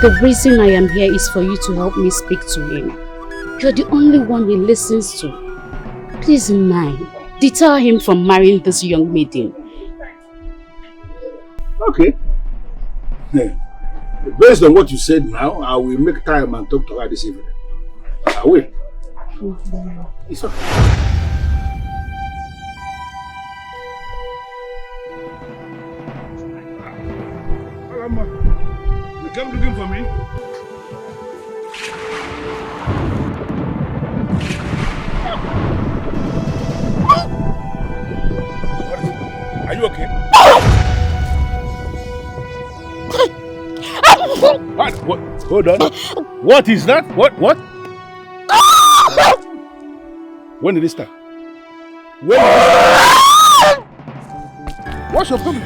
The reason I am here is for you to help me speak to him. You're the only one he listens to. Please, mind, deter him from marrying this young maiden. Okay. Yeah. Based on what you said now, I will make time and talk to her this evening. I will. It's okay. Amuma, you came looking for me? Are you okay? What? Hold on. What is that? What? When did it start? What's your problem?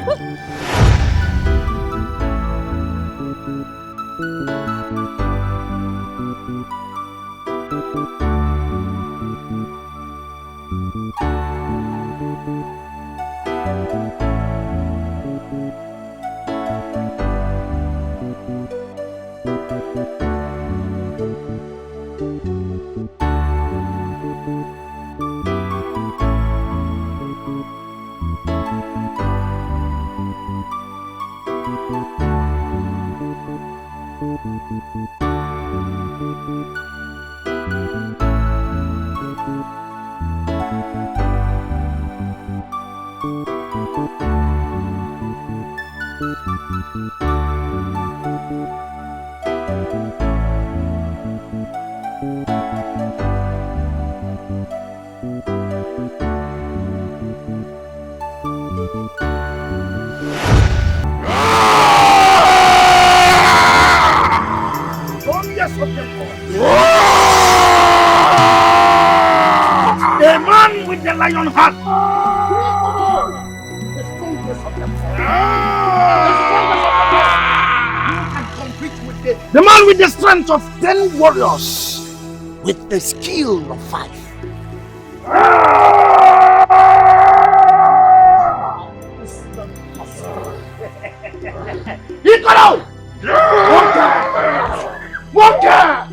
The man with the strength of 10 warriors, with the skill of 5. Ikoro! Monka!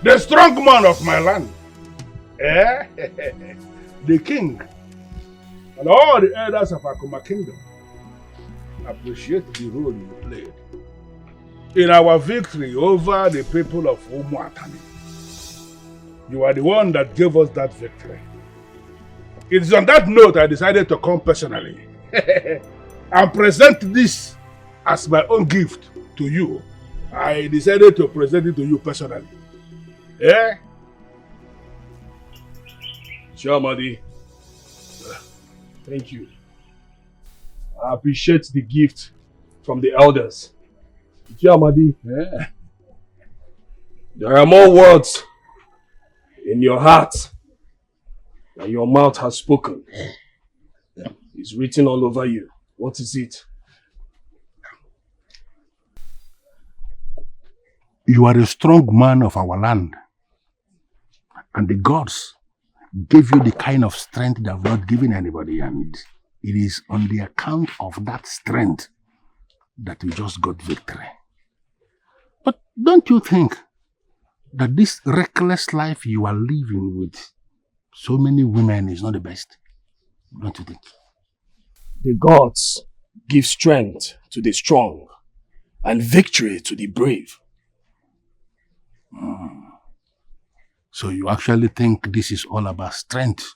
The strong man of my land, the king, and all the elders of Akuma kingdom appreciate the role you played in our victory over the people of Umuatani. You are the one that gave us that victory. It is on that note I decided to come personally and present this as my own gift to you. I decided to present it to you personally. Chiamadi, thank you. I appreciate the gift from the elders. Chiamadi, there are more words in your heart than your mouth has spoken. It's written all over you. What is it? You are a strong man of our land, and the gods gave you the kind of strength they have not given anybody, and it is on the account of that strength that we just got victory. But don't you think that this reckless life you are living with so many women is not the best? Don't you think? The gods give strength to the strong and victory to the brave. So you actually think this is all about strength?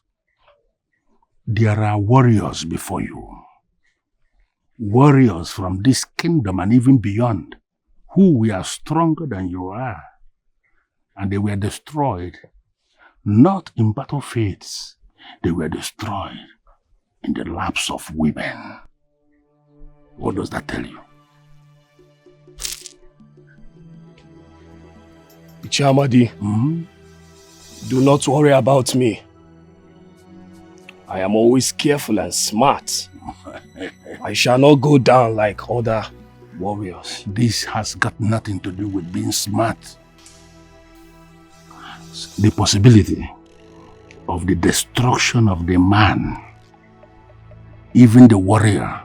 There are warriors before you. Warriors from this kingdom and even beyond, who were stronger than you are. And they were destroyed, not in battlefields. They were destroyed in the laps of women. What does that tell you? Ichamadi, do not worry about me. I am always careful and smart. I shall not go down like other warriors. This has got nothing to do with being smart. The possibility of the destruction of the man, even the warrior,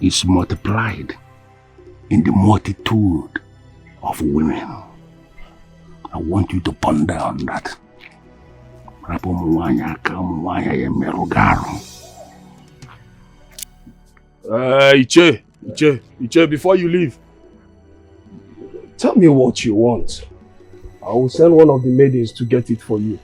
is multiplied in the multitude of women. I want you to ponder on that. Iche, before you leave, tell me what you want. I will send one of the maidens to get it for you.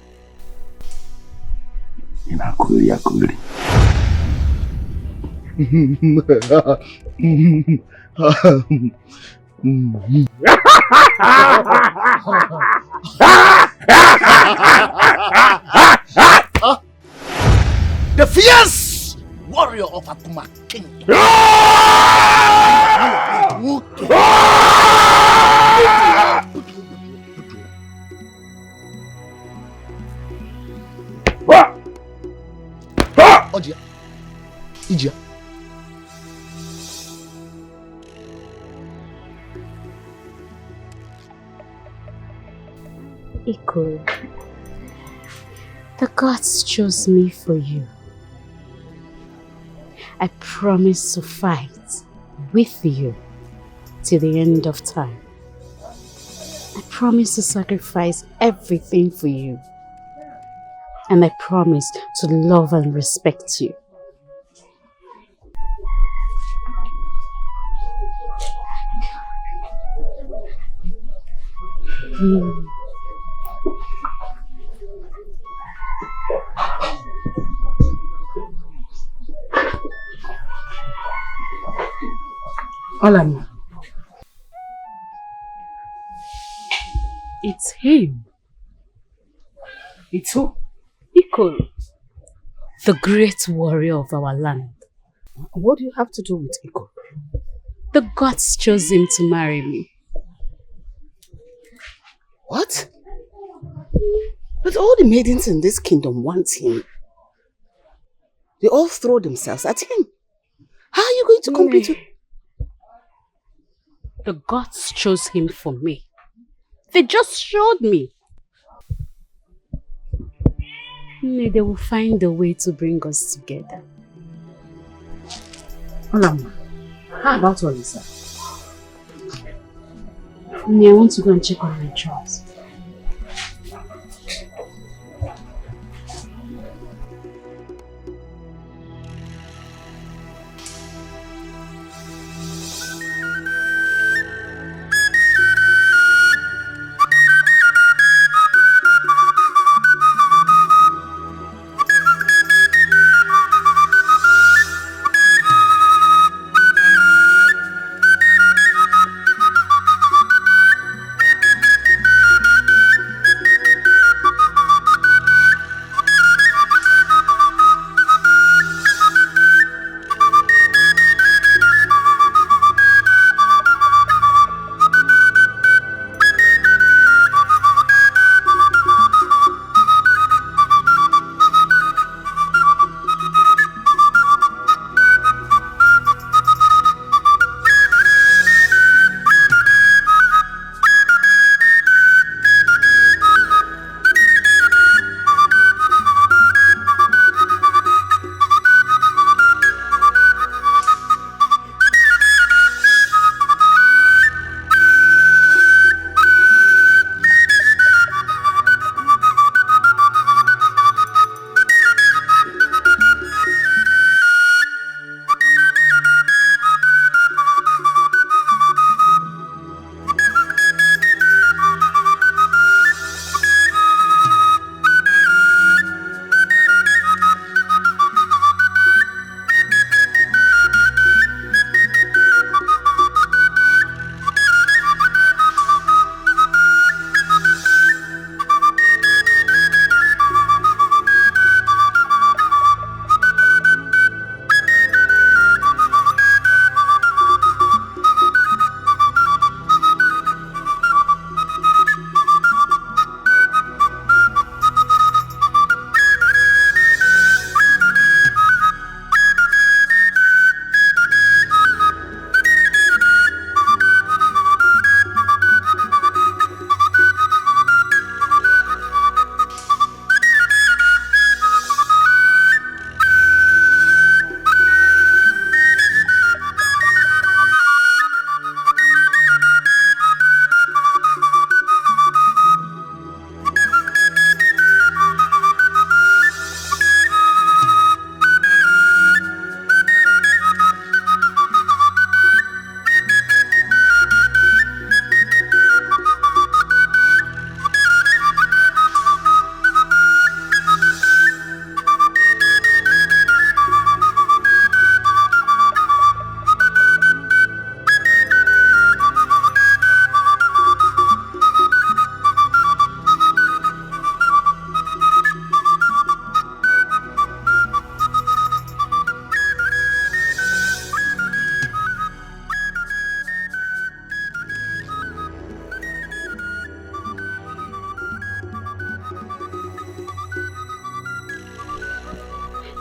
The fierce warrior of Akuma Kingdom. Ojia. Ijia. Iko, the gods chose me for you. I promise to fight with you till the end of time. I promise to sacrifice everything for you. And I promise to love and respect you. Olama. It's him. It's who? Iko, the great warrior of our land. What do you have to do with Iko? The gods chose him to marry me. What? But all the maidens in this kingdom want him. They all throw themselves at him. How are you going to compete with... The gods chose him for me. They just showed me. They will find a way to bring us together. Olama, how about Olisa? I want to go and check on my jobs.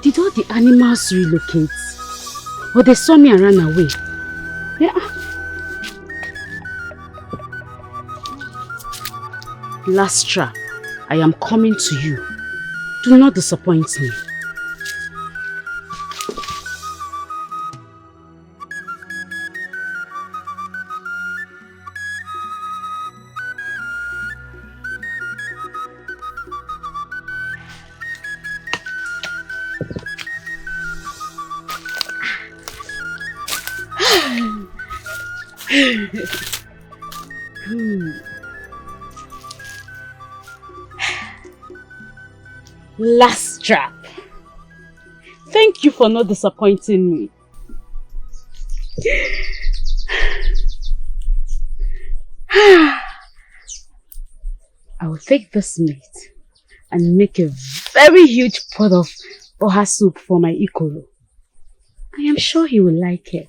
Did all the animals relocate? Or they saw me and ran away? Yeah. Last trap, I am coming to you. Do not disappoint me. Last trap. Thank you for not disappointing me. I will take this meat and make a very huge pot of oha soup for my Ikoro. I am sure he will like it.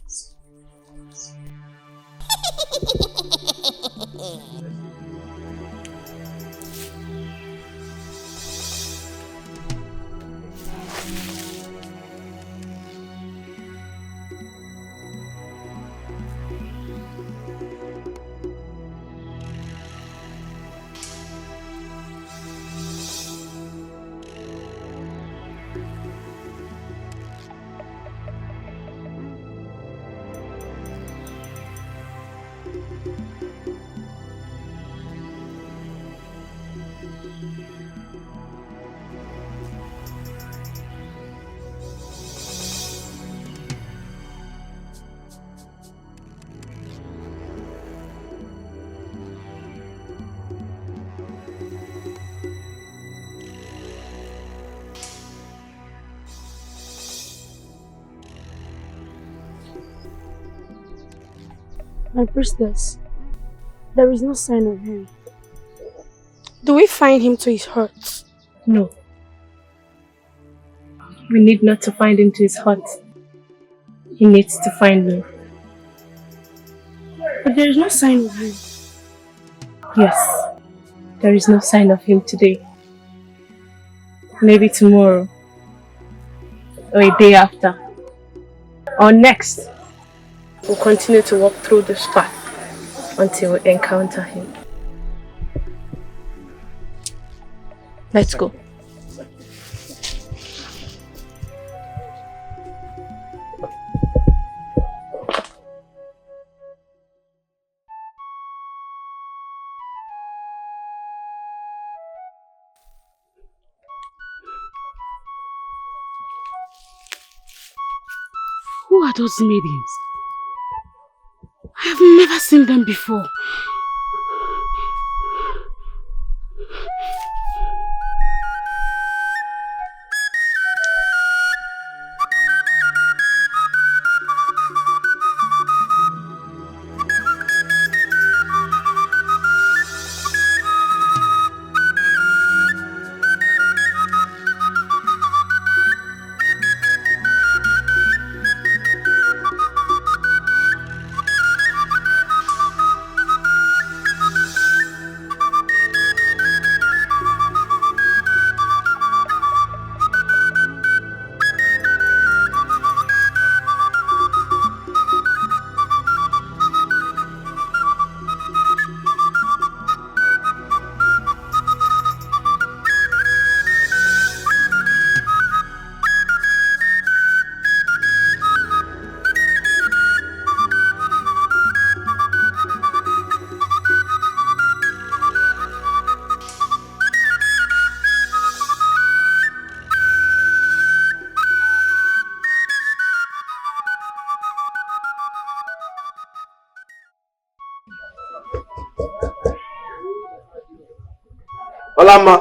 My priestess, there is no sign of him. Do we find him to his hurt? No. We need not to find him to his hut. He needs to find me. But there is no sign of him. Yes. There is no sign of him today. Maybe tomorrow. Or a day after. Or next. We'll continue to walk through this path until we encounter him. Let's go. Who are those maidens? I have never seen them before. Hola, ma.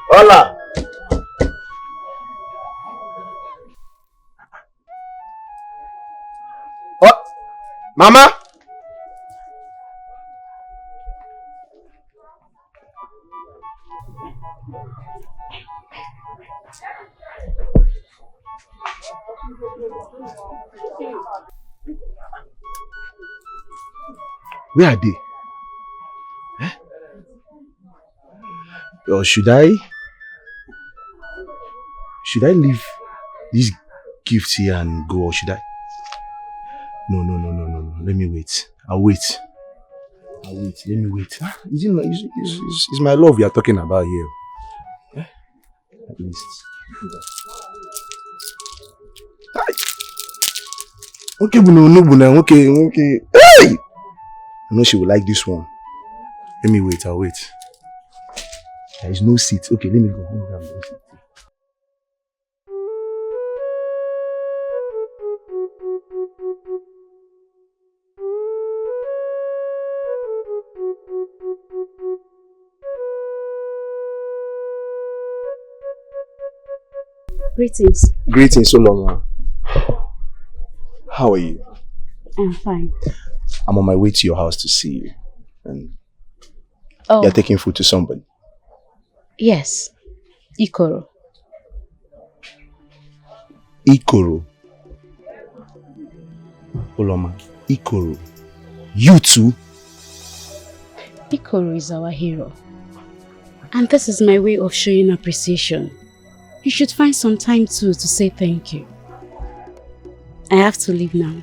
Hola. Oh, Mama. Where are they? Or should I Should I leave these gifts here and go, or should I? No. Let me wait. I'll wait. Let me wait. It's my love you are talking about here. At least. Okay. Hey! I know she will like this one. Let me wait. I'll wait. There is no seat. Okay, let me go. Let me grab the seat. Greetings. Greetings, Solomon. How are you? I'm fine. I'm on my way to your house to see you. And Oh. you're taking food to somebody? Yes. Ikoro. Ikoro? Oloma, Ikoro. You too? Ikoro is our hero. And this is my way of showing appreciation. You should find some time too to say thank you. I have to leave now.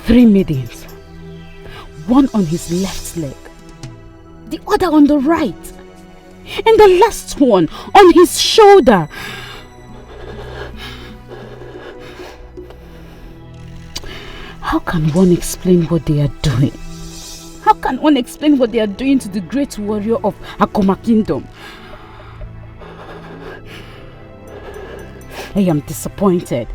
Three maidens. One on his left leg, the other on the right, and the last one on his shoulder. How can one explain what they are doing? How can one explain what they are doing to the great warrior of Akoma Kingdom? I am disappointed.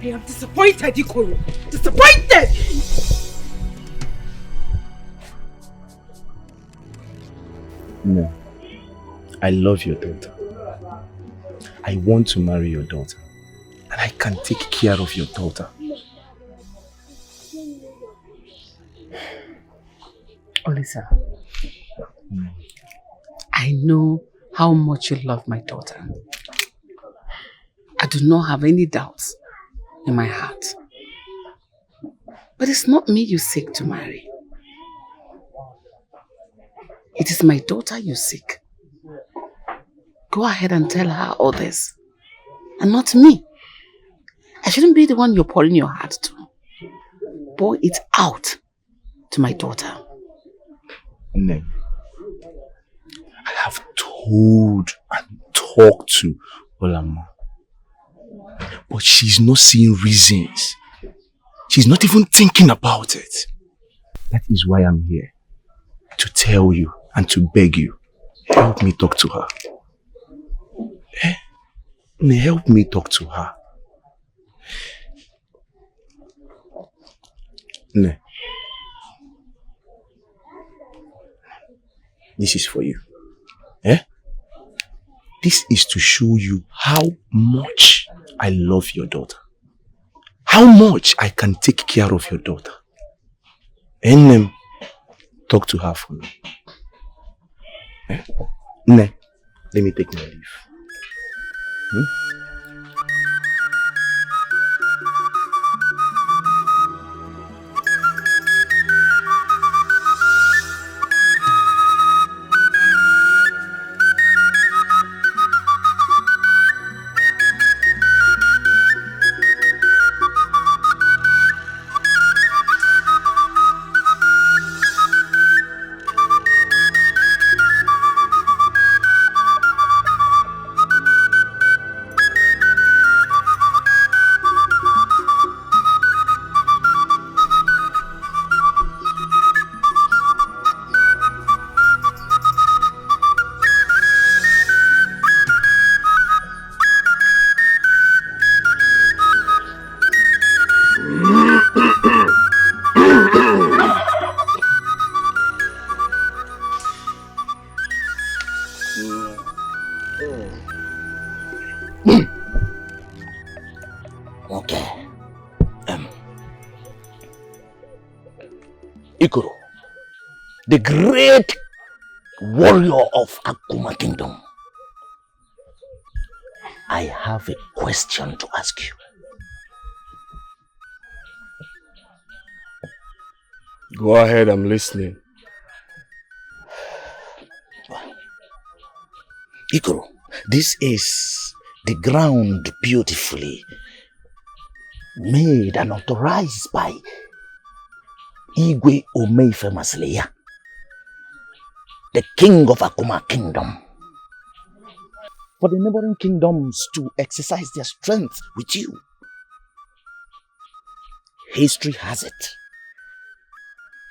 I am disappointed, Ikoro! Disappointed! No. I love your daughter. I want to marry your daughter. And I can take care of your daughter. Olisa, I know how much you love my daughter. I do not have any doubts in my heart. But it's not me you seek to marry. It is my daughter you seek. Go ahead and tell her all this. And not me. I shouldn't be the one you're pouring your heart to. Pour it out to my daughter. No. I have told and talked to Olama. But she's not seeing reasons. She's not even thinking about it. That is why I'm here. To tell you and to beg you. Help me talk to her. Help me talk to her. Ne. This is for you. This is to show you how much I love your daughter. How much I can take care of your daughter. And talk to her for me. Ne, let me take my leave. Okay. Ikoro, the great warrior of Akuma Kingdom, I have a question to ask you. Go ahead, I'm listening. Ikoro, this is the ground beautifully made and authorized by Igwe Omeife Masleya, the king of Akuma Kingdom, for the neighboring kingdoms to exercise their strength with you. History has it.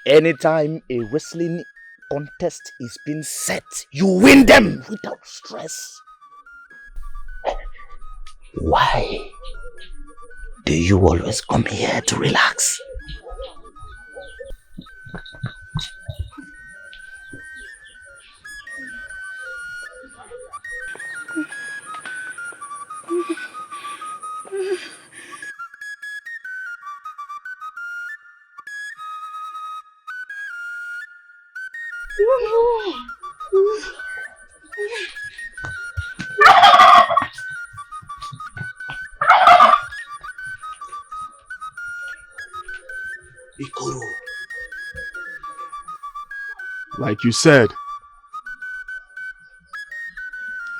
Anytime a wrestling contest is being set, you win them without stress. Why do you always come here to relax? Ikoro. Like you said,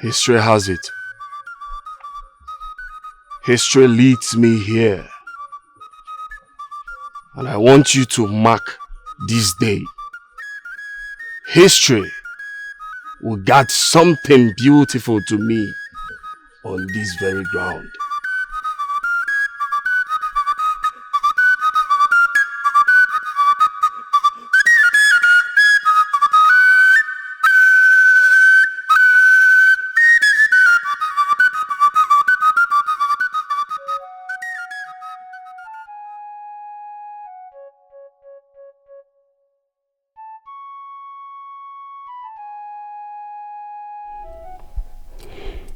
history has it. History leads me here. And I want you to mark this day. History will guard something beautiful to me on this very ground.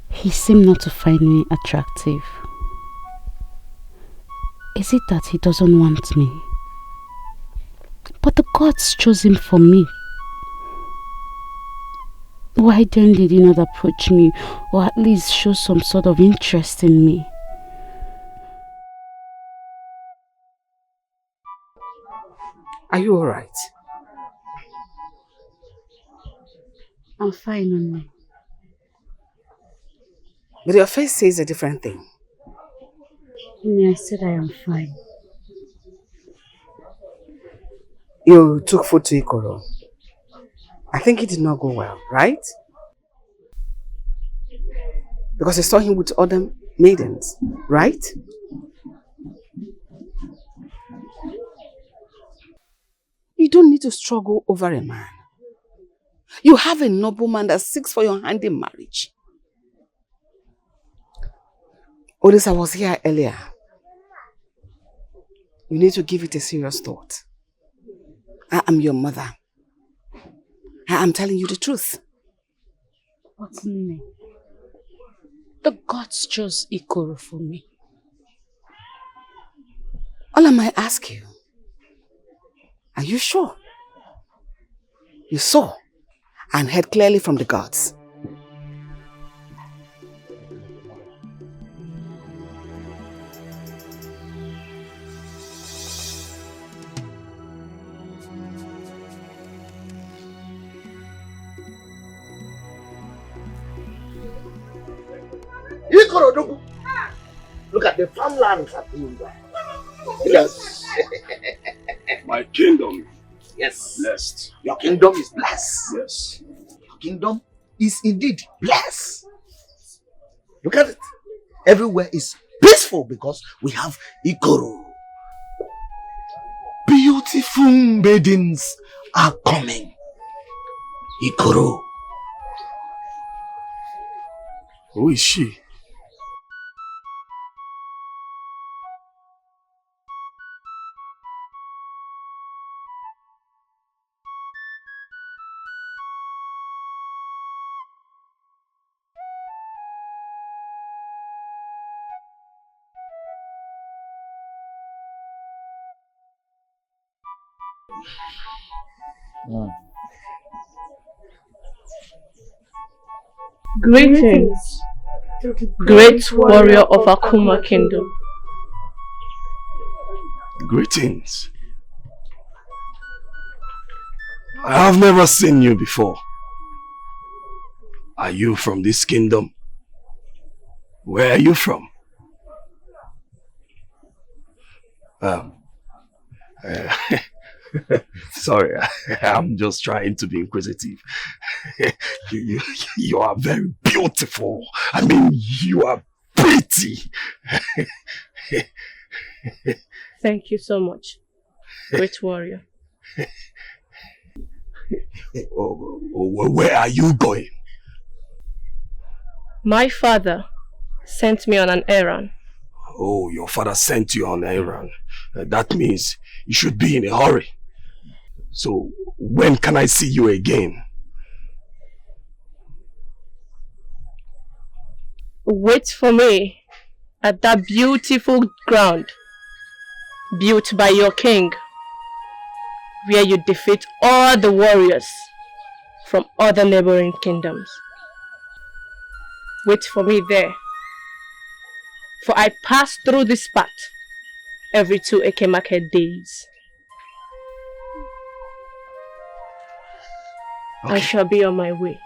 He seemed not to find me attractive. Is it that he doesn't want me? But the gods chose him for me. Why then did he not approach me or at least show some sort of interest in me? Are you alright? I'm fine, Mama. But your face says a different thing. I said I am fine. You took food to Ikoro. I think it did not go well, right? Because I saw him with other maidens, right? You don't need to struggle over a man. You have a nobleman that seeks for your hand in marriage. Odessa was here earlier. You need to give it a serious thought. I am your mother. I am telling you the truth. But Nne, the gods chose Ikoro for me. All I might ask you, are you sure? You saw and heard clearly from the gods. Ikoro, look at the farmlands at you. Yes. My kingdom. Yes. Blessed. Your kingdom is blessed. Yes. Your kingdom is indeed blessed. Look at it. Everywhere is peaceful because we have Ikoro. Beautiful maidens are coming. Ikoro. Who is she? Greetings, great warrior of Akuma Kingdom. Greetings. I have never seen you before. Are you from this kingdom? Where are you from? Sorry, I'm just trying to be inquisitive. You are very beautiful. I mean, you are pretty. Thank you so much, great warrior. Where are you going? My father sent me on an errand. Oh, your father sent you on an errand. That means you should be in a hurry. So, when can I see you again? Wait for me at that beautiful ground built by your king, where you defeat all the warriors from other neighboring kingdoms. Wait for me there, for I pass through this path every 2 Eke market days. Okay. I shall be on my way.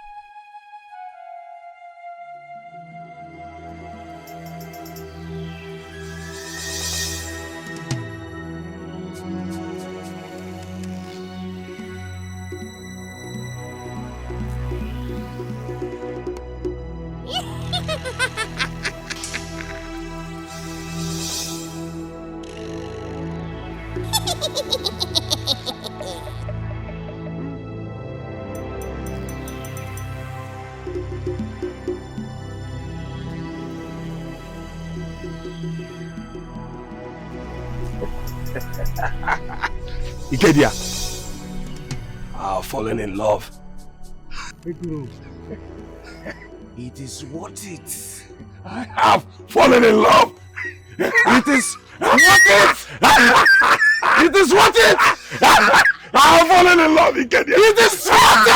Ikedia, I've fallen in love. It is worth it. I have fallen in love. It is worth it. It is worth it. I have fallen in love, Ikedia. It is worth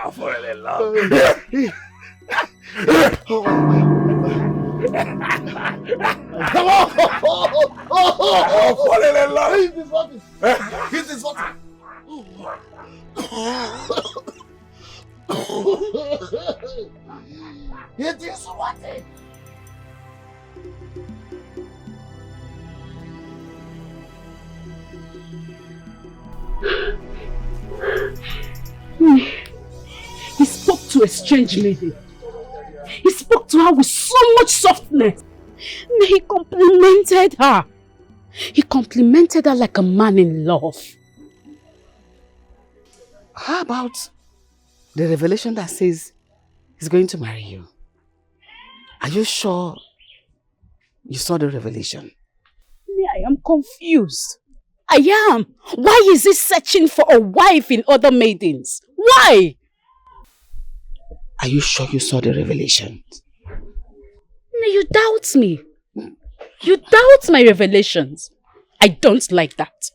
I've fallen in love. I've fallen in love. It is worth it. It is worth it. It is worth it. He spoke to a strange lady. He spoke to her with so much softness. And he complimented her. He complimented her like a man in love. How about the revelation that says he's going to marry you? Are you sure you saw the revelation? I am confused. I am. Why is he searching for a wife in other maidens? Why? Are you sure you saw the revelation? No, you doubt me. You doubt my revelations. I don't like that.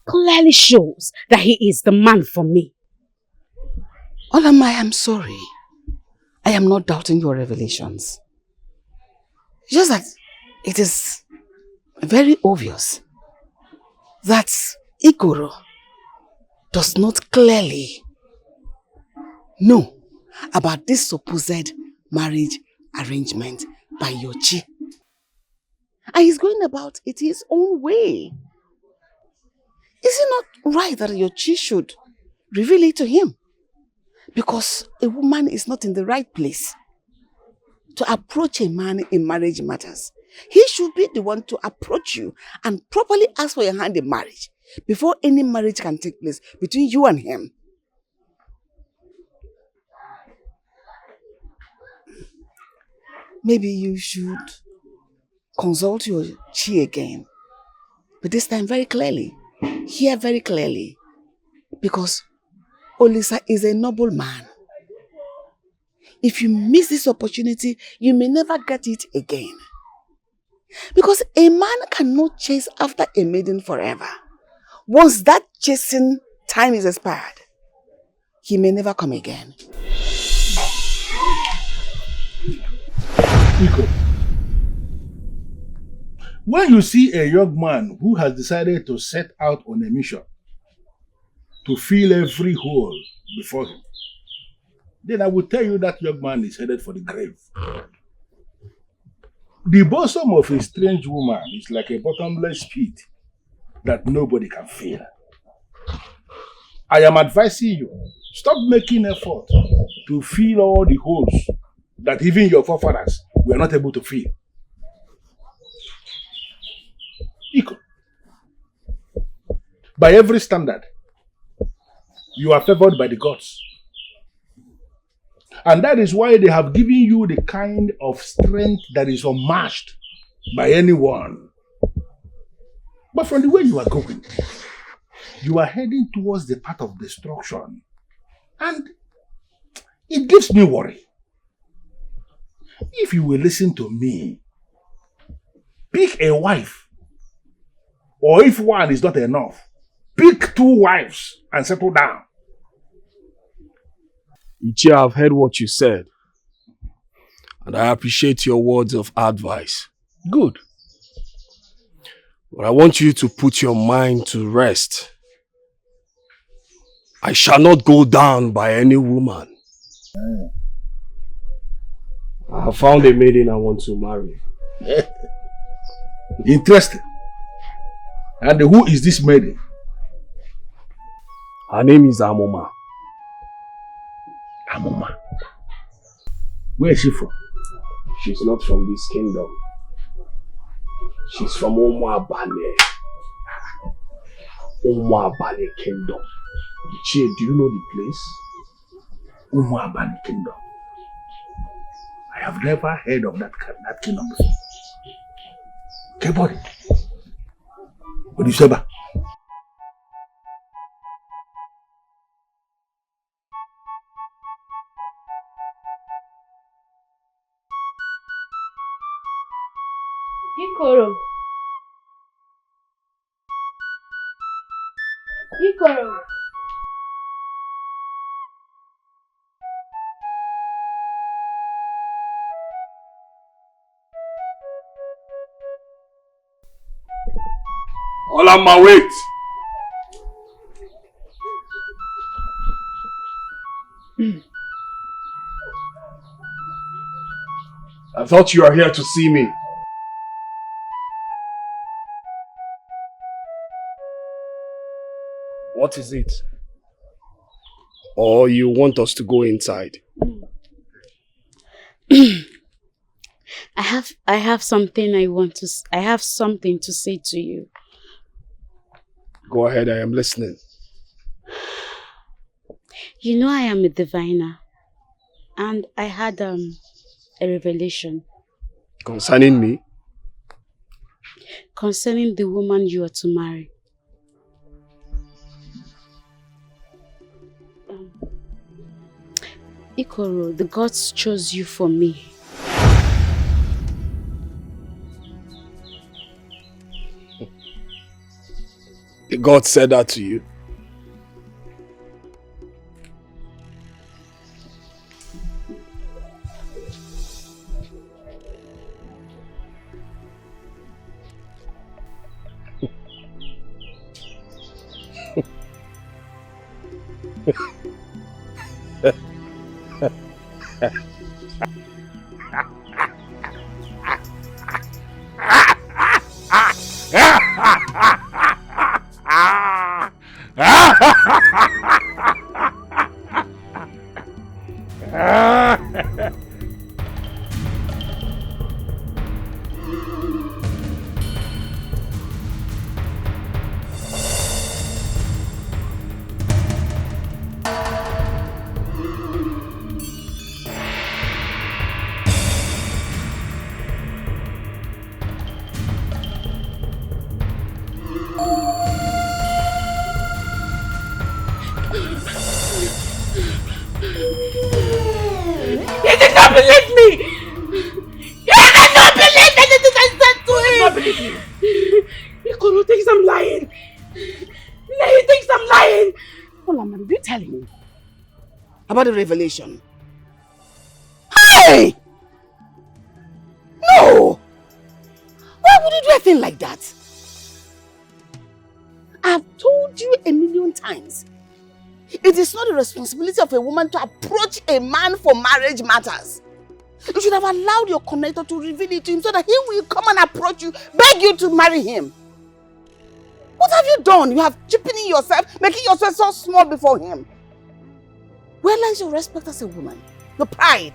Clearly shows that he is the man for me. Olama, I am sorry. I am not doubting your revelations. Just that it is very obvious that Ikoro does not clearly know about this supposed marriage arrangement by Yochi. And he's going about it his own way. Is it not right that Yochi should reveal it to him? Because a woman is not in the right place to approach a man in marriage matters. He should be the one to approach you and properly ask for your hand in marriage before any marriage can take place between you and him. Maybe you should consult your chi again, but this time very clearly. hear very clearly. Because Olisa is a noble man. If you miss this opportunity, you may never get it again. Because a man cannot chase after a maiden forever. Once that chasing time is expired, he may never come again. Iko, when you see a young man who has decided to set out on a mission to fill every hole before him, then I will tell you that young man is headed for the grave. The bosom of a strange woman is like a bottomless pit that nobody can fill. I am advising you, stop making effort to fill all the holes that even your forefathers were not able to fill. Iko, by every standard, you are favored by the gods. And that is why they have given you the kind of strength that is unmatched by anyone. But from the way you are going, you are heading towards the path of destruction. And it gives me worry. If you will listen to me, pick a wife. Or if one is not enough, pick 2 wives and settle down. Ichie, I've heard what you said. And I appreciate your words of advice. Good. But I want you to put your mind to rest. I shall not go down by any woman. I have found a maiden I want to marry. Interesting. And who is this maiden? Her name is Amuma. Amuma. Where is she from? She's not from this kingdom. She's from Amuma. Amuma kingdom. Ichie, do you know the place? Amuma kingdom. I have never heard of that kingdom before. Okay, buddy. What do you say about? Ikoro. Ikoro. Olama, wait! I thought you are here to see me. What is it? Or you want us to go inside? I have something I have something to say to you. Go ahead, I am listening. You know I am a diviner, and I had a revelation. Concerning me? Concerning the woman you are to marry. Ikoro, the gods chose you for me. The God said that to you? did not believe me! You did not believe anything I said to him! I did not believe you! Ikoro thinks I'm lying! He thinks I'm lying! Olama, did you tell him about the revelation? Hey! No! Why would you do a thing like that? I've told you a million times. It is not the responsibility of a woman to approach a man for marriage matters. You should have allowed your connector to reveal it to him so that he will come and approach you, beg you to marry him. What have you done? You have cheapened yourself, making yourself so small before him. Where lies your respect as a woman? Your pride?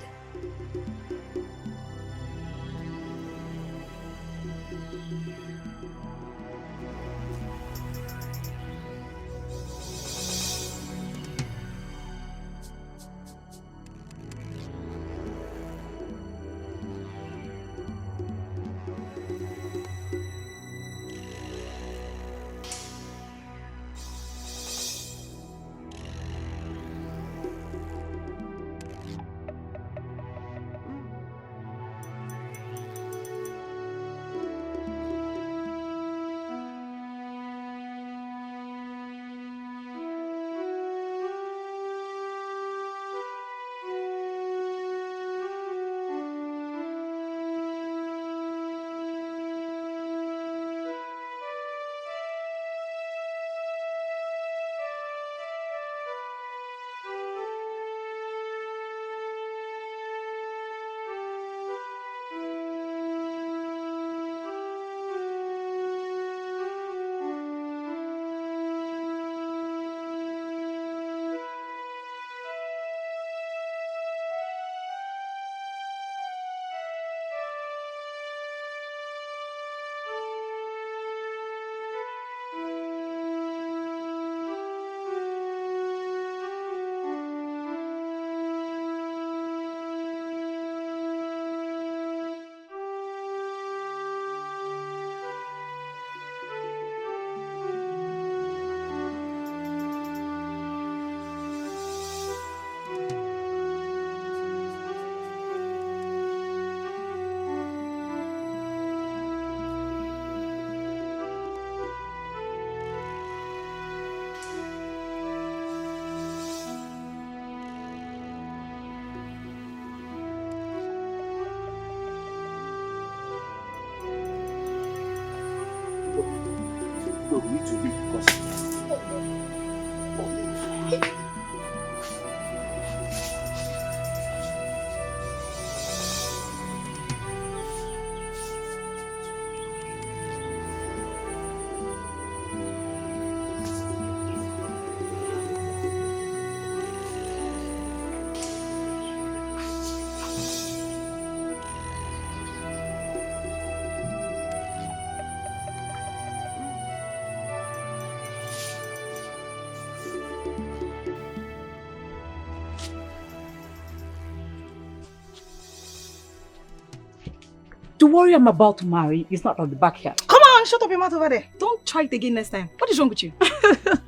The warrior I'm about to marry is not on the backyard. Come on, shut up your mouth over there. Don't try it again next time. What is wrong with you?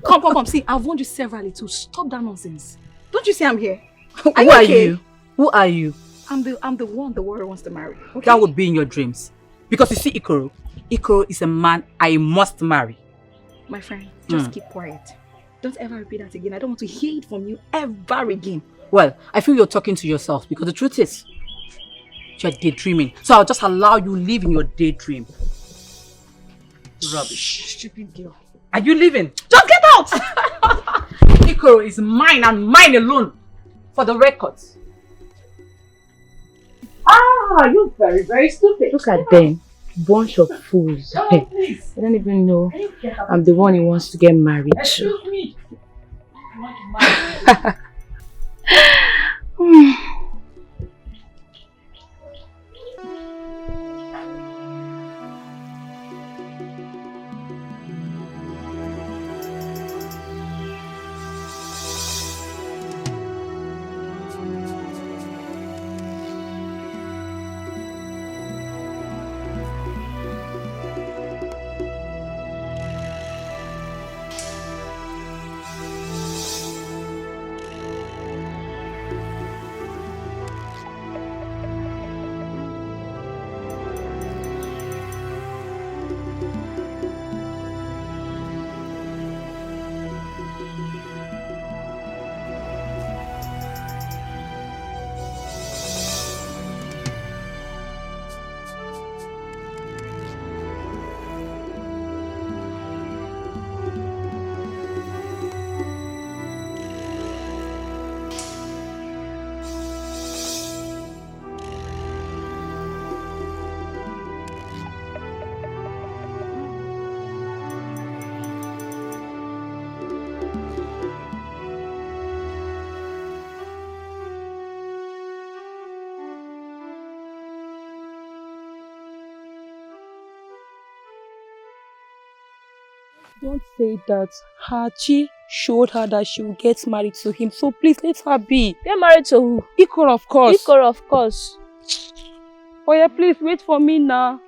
Come. See, I've warned you severally to stop that nonsense. Don't you see I'm here? Who are you? Who are you? I'm the one the warrior wants to marry. Okay? That would be in your dreams. Because you see Ikoro. Ikoro is a man I must marry. My friend, just keep quiet. Don't ever repeat that again. I don't want to hear it from you ever again. Well, I feel you're talking to yourself because the truth is, you're daydreaming. So I'll just allow you live in your daydream. Rubbish. Stupid girl. Are you leaving? Just get out! Ikoro is mine and mine alone. For the records. Ah, you're very, very stupid. Look at them. Bunch of fools. Oh, please. I don't even know I'm the one he wants to get married to. Excuse me. I want to marry. Don't say that. Hachi showed her that she will get married to him. So please let her be. Get married to who? Ikoro, of course. Ikoro, of course. Oh yeah, please wait for me now.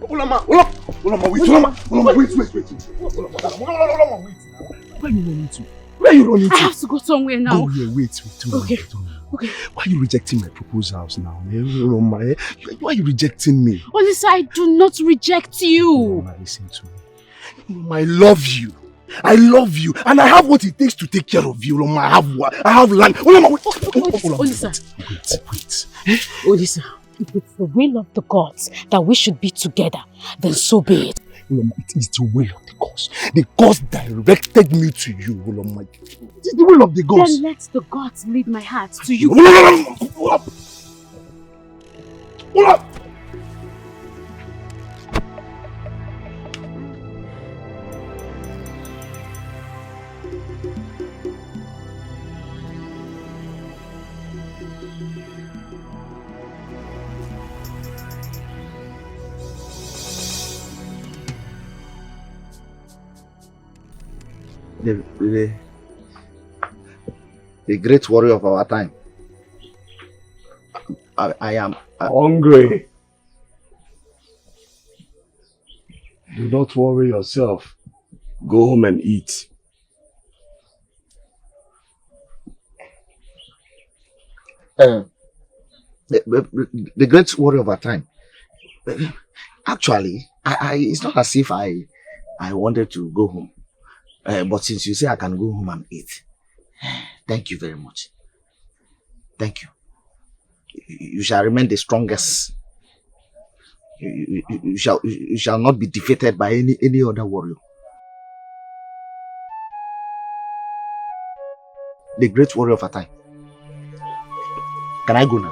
Ulama, wait. Ulama, wait. Ulama, wait. Where are you running to? I have to go somewhere now. Oh, yeah, wait. Okay. Why are you rejecting my proposals now? Why are you rejecting me? Olisa, I do not reject you. Ulama, listen to me. I love you. And I have what it takes to take care of you. Ulama, I have land. Ulama, wait. Olisa. Wait. Olisa, if it's the will of the gods that we should be together, then so be it. Ulama, it is the will of the gods. The gods directed me to you, Ulama. It is the will of the gods. Then let the gods lead my heart to you. Ulama! The great warrior of our time. I am hungry. Do not worry yourself. Go home and eat. The great warrior of our time. Actually, it's not as if I wanted to go home. But since you say I can go home and eat, thank you very much. Thank you. You shall remain the strongest. You shall not be defeated by any other warrior. The great warrior of our time. Can I go now?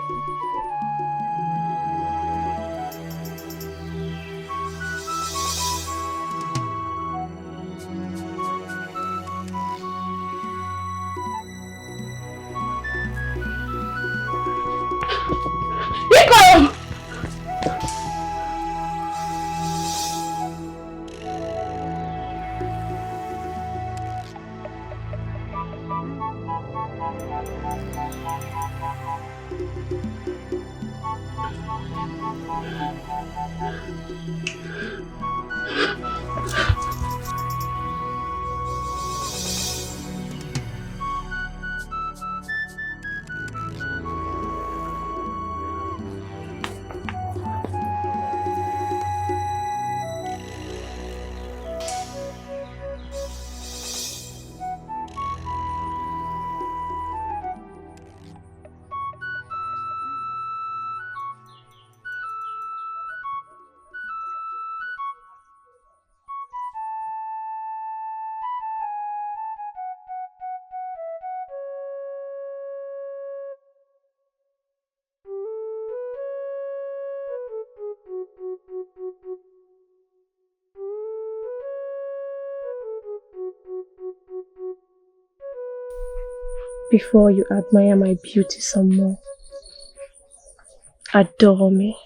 before you admire my beauty some more. Adore me.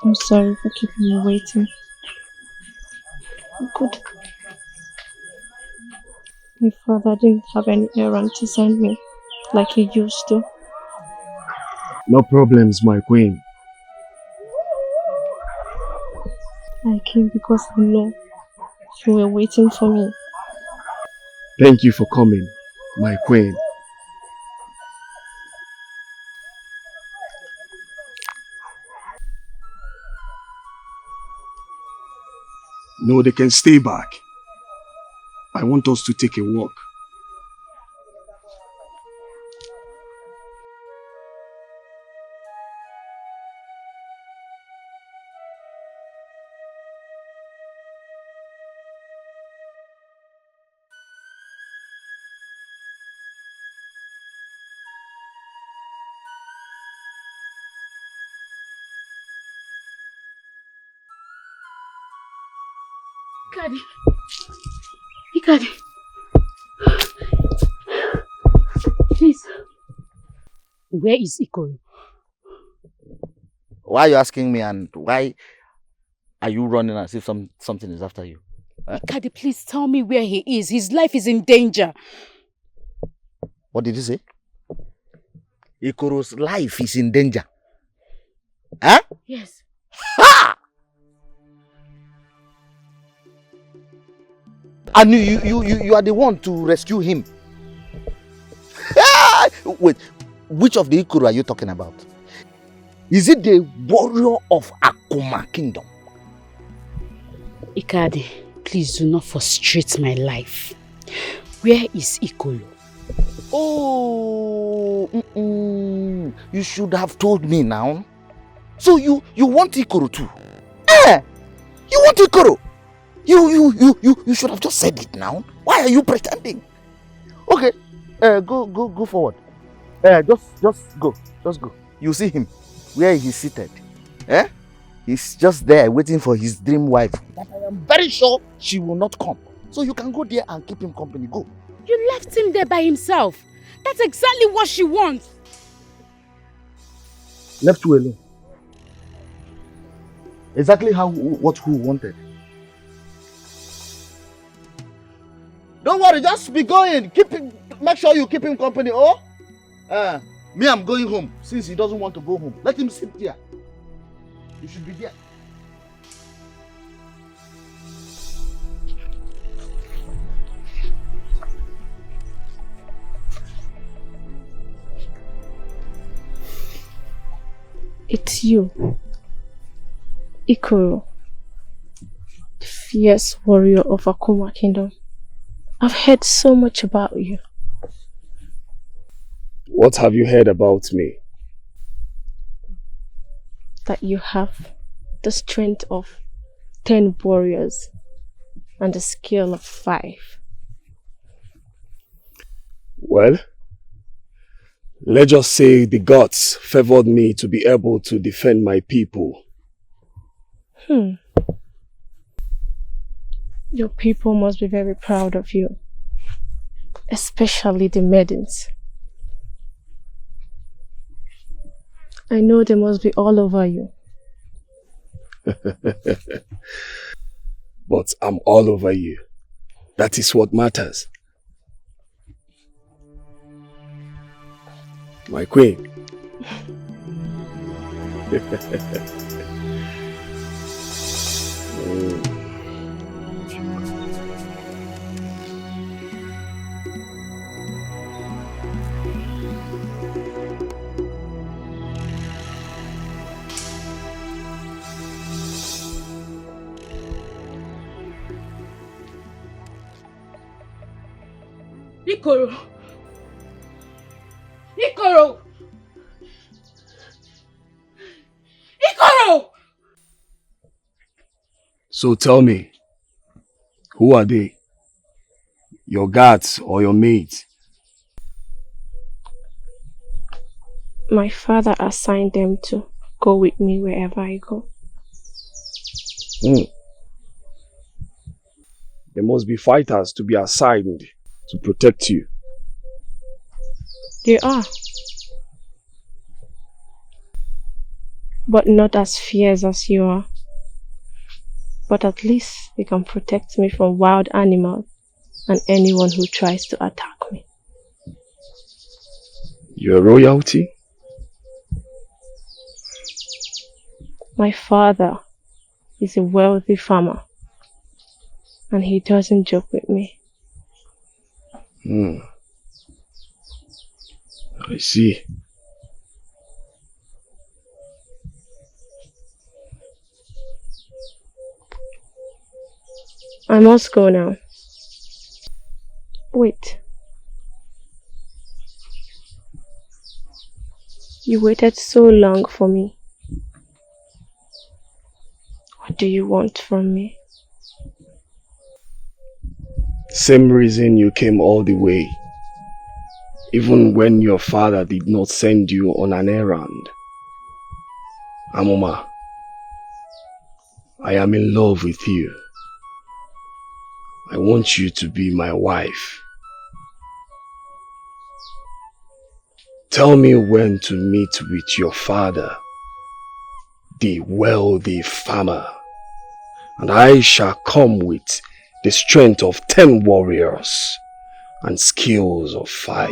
I'm sorry for keeping you waiting. Good. My father didn't have any errand to send me like he used to. No problems, my queen. I came because I know you were waiting for me. Thank you for coming, my queen. No, they can stay back. I want us to take a walk. Ikadi. Please. Where is Ikoro? Why are you asking me, and why are you running as if something is after you? Ikadi, please tell me where he is. His life is in danger. What did you say? Ikoro's life is in danger. Huh? Yes. Ha! And you are the one to rescue him. Wait, which of the Ikoro are you talking about? Is it the warrior of Akuma Kingdom? Ikadi, please do not frustrate my life. Where is Ikoro? Oh, you should have told me now. So you want Ikoro too? Eh? You want Ikoro? You should have just said it now. Why are you pretending? Okay, go forward. Just go. You see him where he's seated. Eh? He's just there waiting for his dream wife. But I am very sure she will not come. So you can go there and keep him company. Go. You left him there by himself. That's exactly what she wants. Left you alone. Exactly what who wanted. Don't worry, just be going. Make sure you keep him company. Oh, me, I'm going home since he doesn't want to go home. Let him sit there. You should be there. It's you, Ikoro, the fierce warrior of Akuma Kingdom. I've heard so much about you. What have you heard about me? That you have the strength of 10 warriors and the skill of 5. Well, let's just say the gods favored me to be able to defend my people. Your people must be very proud of you, especially the maidens. I know they must be all over you. But I'm all over you. That is what matters. My queen. Ikoro! Ikoro! Ikoro! So tell me, who are they? Your guards or your maids? My father assigned them to go with me wherever I go. There must be fighters to be assigned to protect you. They are. But not as fierce as you are. But at least they can protect me from wild animals and anyone who tries to attack me. You're royalty? My father is a wealthy farmer and he doesn't joke with me. I see. I must go now. Wait. You waited so long for me. What do you want from me? Same reason you came all the way, even when your father did not send you on an errand. Amuma, I am in love with you. I want you to be my wife. Tell me when to meet with your father, the wealthy farmer, and I shall come with the strength of 10 warriors and skills of 5.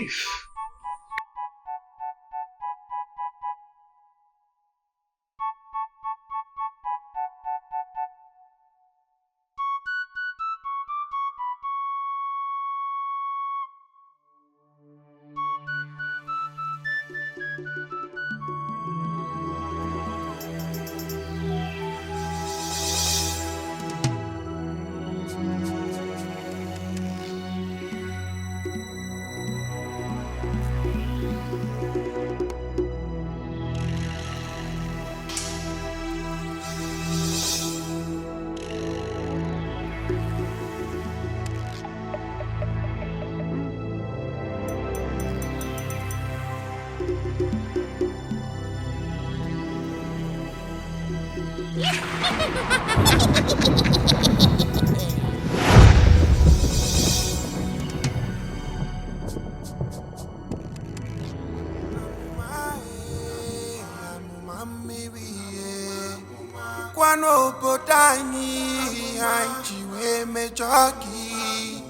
Kwano potani anchiwe mechoki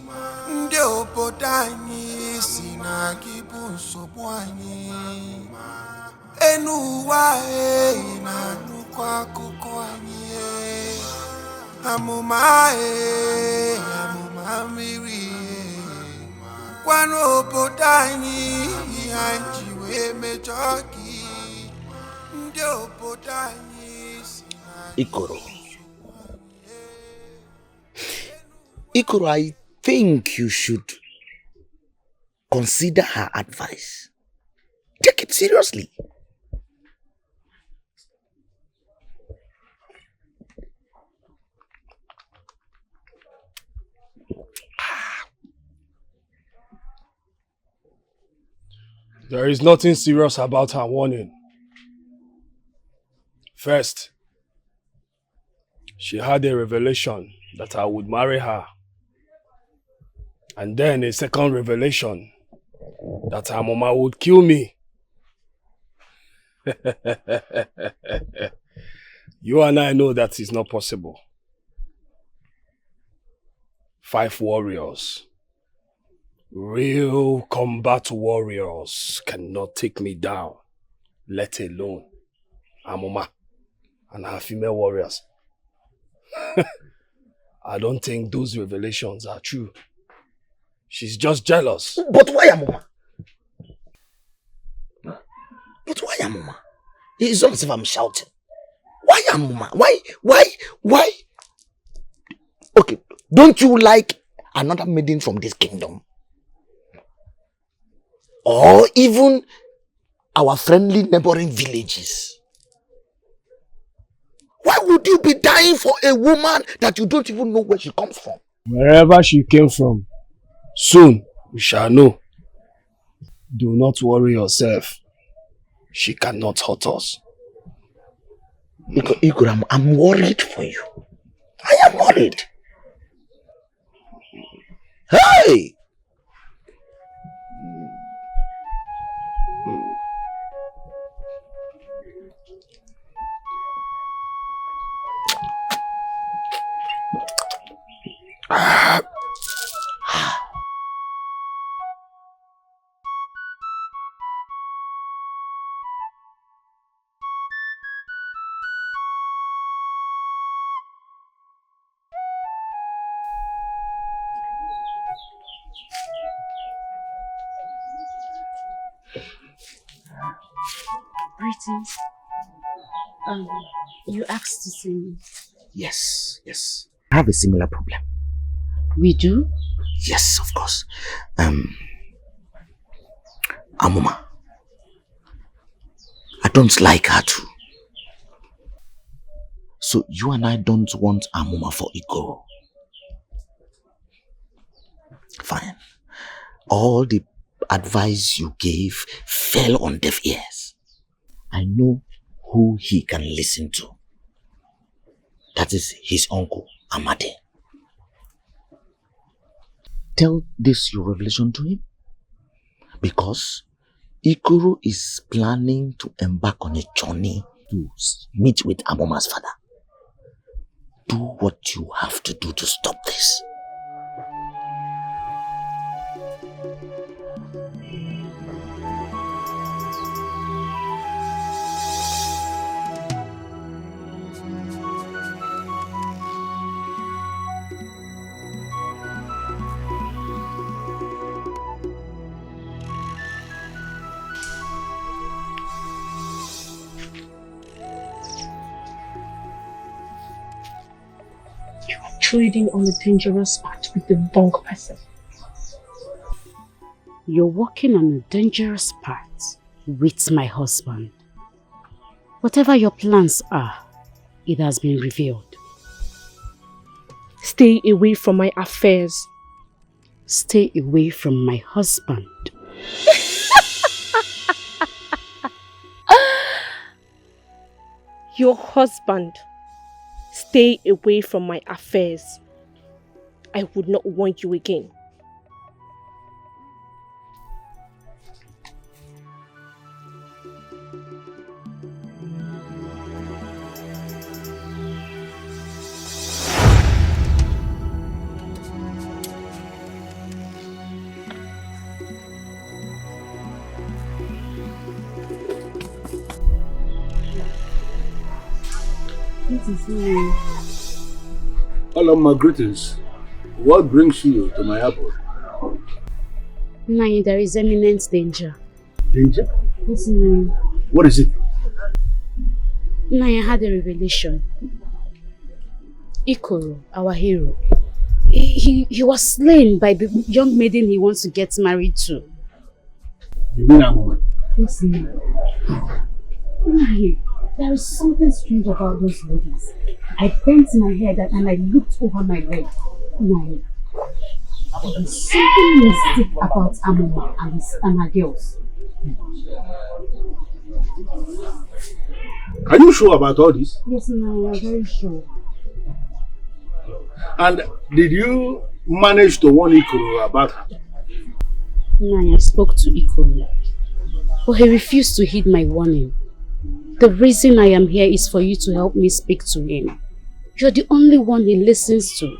ndio potani sina kipunso bwani enuwa na nukwa kukwani Amuma miri Kwano potani anchiwe mechoki ndio potani Ikoro, I think you should consider her advice. Take it seriously. There is nothing serious about her warning. First, she had a revelation that I would marry her. And then a second revelation that her mama would kill me. You and I know that is not possible. 5 warriors, real combat warriors, cannot take me down, let alone Amuma and her female warriors. I don't think those revelations are true. She's just jealous. But why Amuma? But why Amuma? It's almost as if I'm shouting. Why Amuma? Why? Okay, don't you like another maiden from this kingdom? Or even our friendly neighboring villages? Why would you be dying for a woman that you don't even know where she comes from? Wherever she came from, soon we shall know. Do not worry yourself. She cannot hurt us. Igor, I'm worried for you. I am worried. Hey! Greetings. You asked to see me. Yes. I have a similar problem. We do? Yes, of course. Amuma. I don't like her too. So you and I don't want Amuma for Igoro. Fine. All the advice you gave fell on deaf ears. I know who he can listen to. That is his uncle, Amade. Tell this your revelation to him. Because Ikoro is planning to embark on a journey to meet with Amuma's father. Do what you have to do to stop this. Trading on a dangerous path with the wrong person. You're walking on a dangerous path with my husband. Whatever your plans are, it has been revealed. Stay away from my affairs. Stay away from my husband. Your husband. Stay away from my affairs. I would not want you again. Hello, my greetings. What brings you to my airport? Nai, there is imminent danger. Danger? Yes, Nai. What is it? Nai, I had a revelation. Ikoro, our hero, he was slain by the young maiden he wants to get married to. You mean Amuma? Yes, Nai. Nai, there is something strange about those ladies. I bent my head and I looked over my leg. Nai, there is something mystic about Amuma and her girls. Are you sure about all this? Yes, Nai, I'm very sure. And did you manage to warn Ikoro about her? Nai, I spoke to Ikoro, but he refused to heed my warning. The reason I am here is for you to help me speak to him. You're the only one he listens to.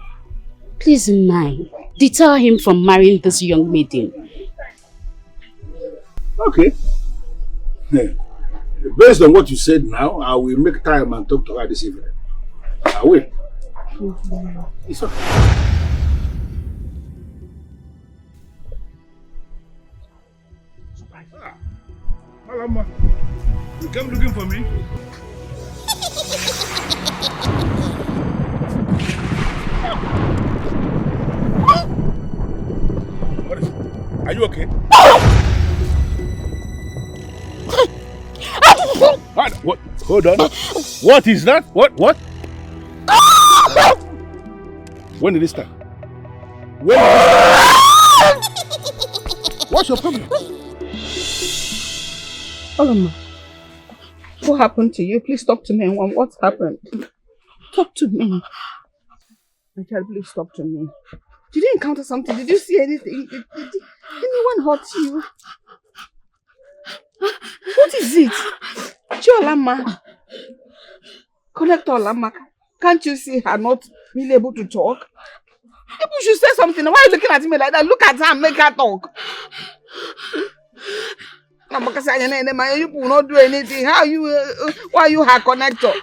Please, Nai, deter him from marrying this young maiden. Okay. Based on what you said now, I will make time and talk to her this evening. I will. It's okay. Malama, you came looking for me? What is it? Are you okay? What? Hold on. What is that? What? When did this start? What's your problem? Olama, What happened to you? Please talk to me. What happened? Talk to me. My child, please talk to me. Did you encounter something? Did you see anything? Did anyone hurt you? What is it? Chiolama. Connector Lama. Can't you see her not being able to talk? People should say something. Why are you looking at me like that? Look at her and make her talk. You will not do anything. How you? Why are you her connector?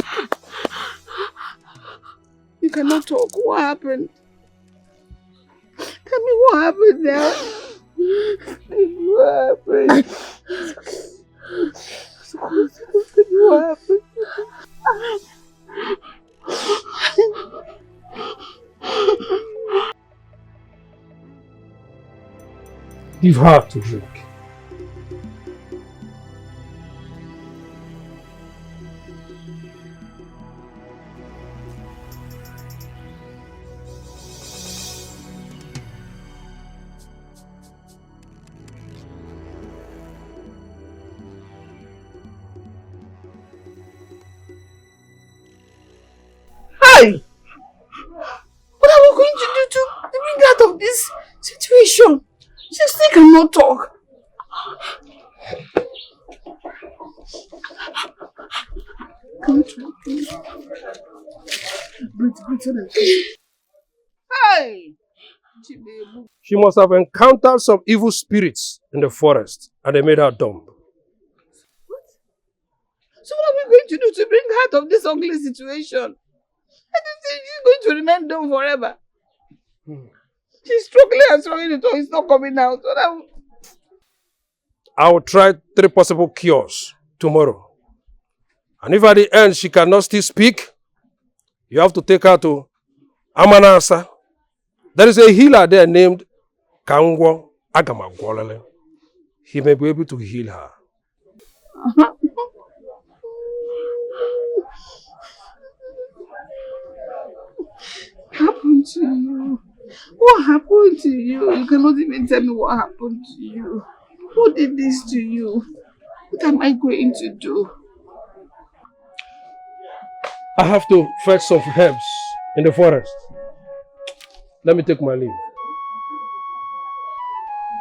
You cannot talk. What happened? Tell me what happened now. What happened? What happened? Give her to drink. What are we going to do to bring her out of this situation? She still cannot talk. Come try, please. Breathe. Hey! She must have encountered some evil spirits in the forest and they made her dumb. What? So what are we going to do to bring her out of this ugly situation? I don't think she's going to remain dumb forever. She's struggling and struggling to talk. It's not coming out. So I will try 3 possible cures tomorrow. And if at the end she cannot still speak, you have to take her to Amanasa. There is a healer there named Kangwo Agamagwalele. He may be able to heal her. What happened to you? What happened to you? You cannot even tell me what happened to you. Who did this to you? What am I going to do? I have to fetch some herbs in the forest. Let me take my leave.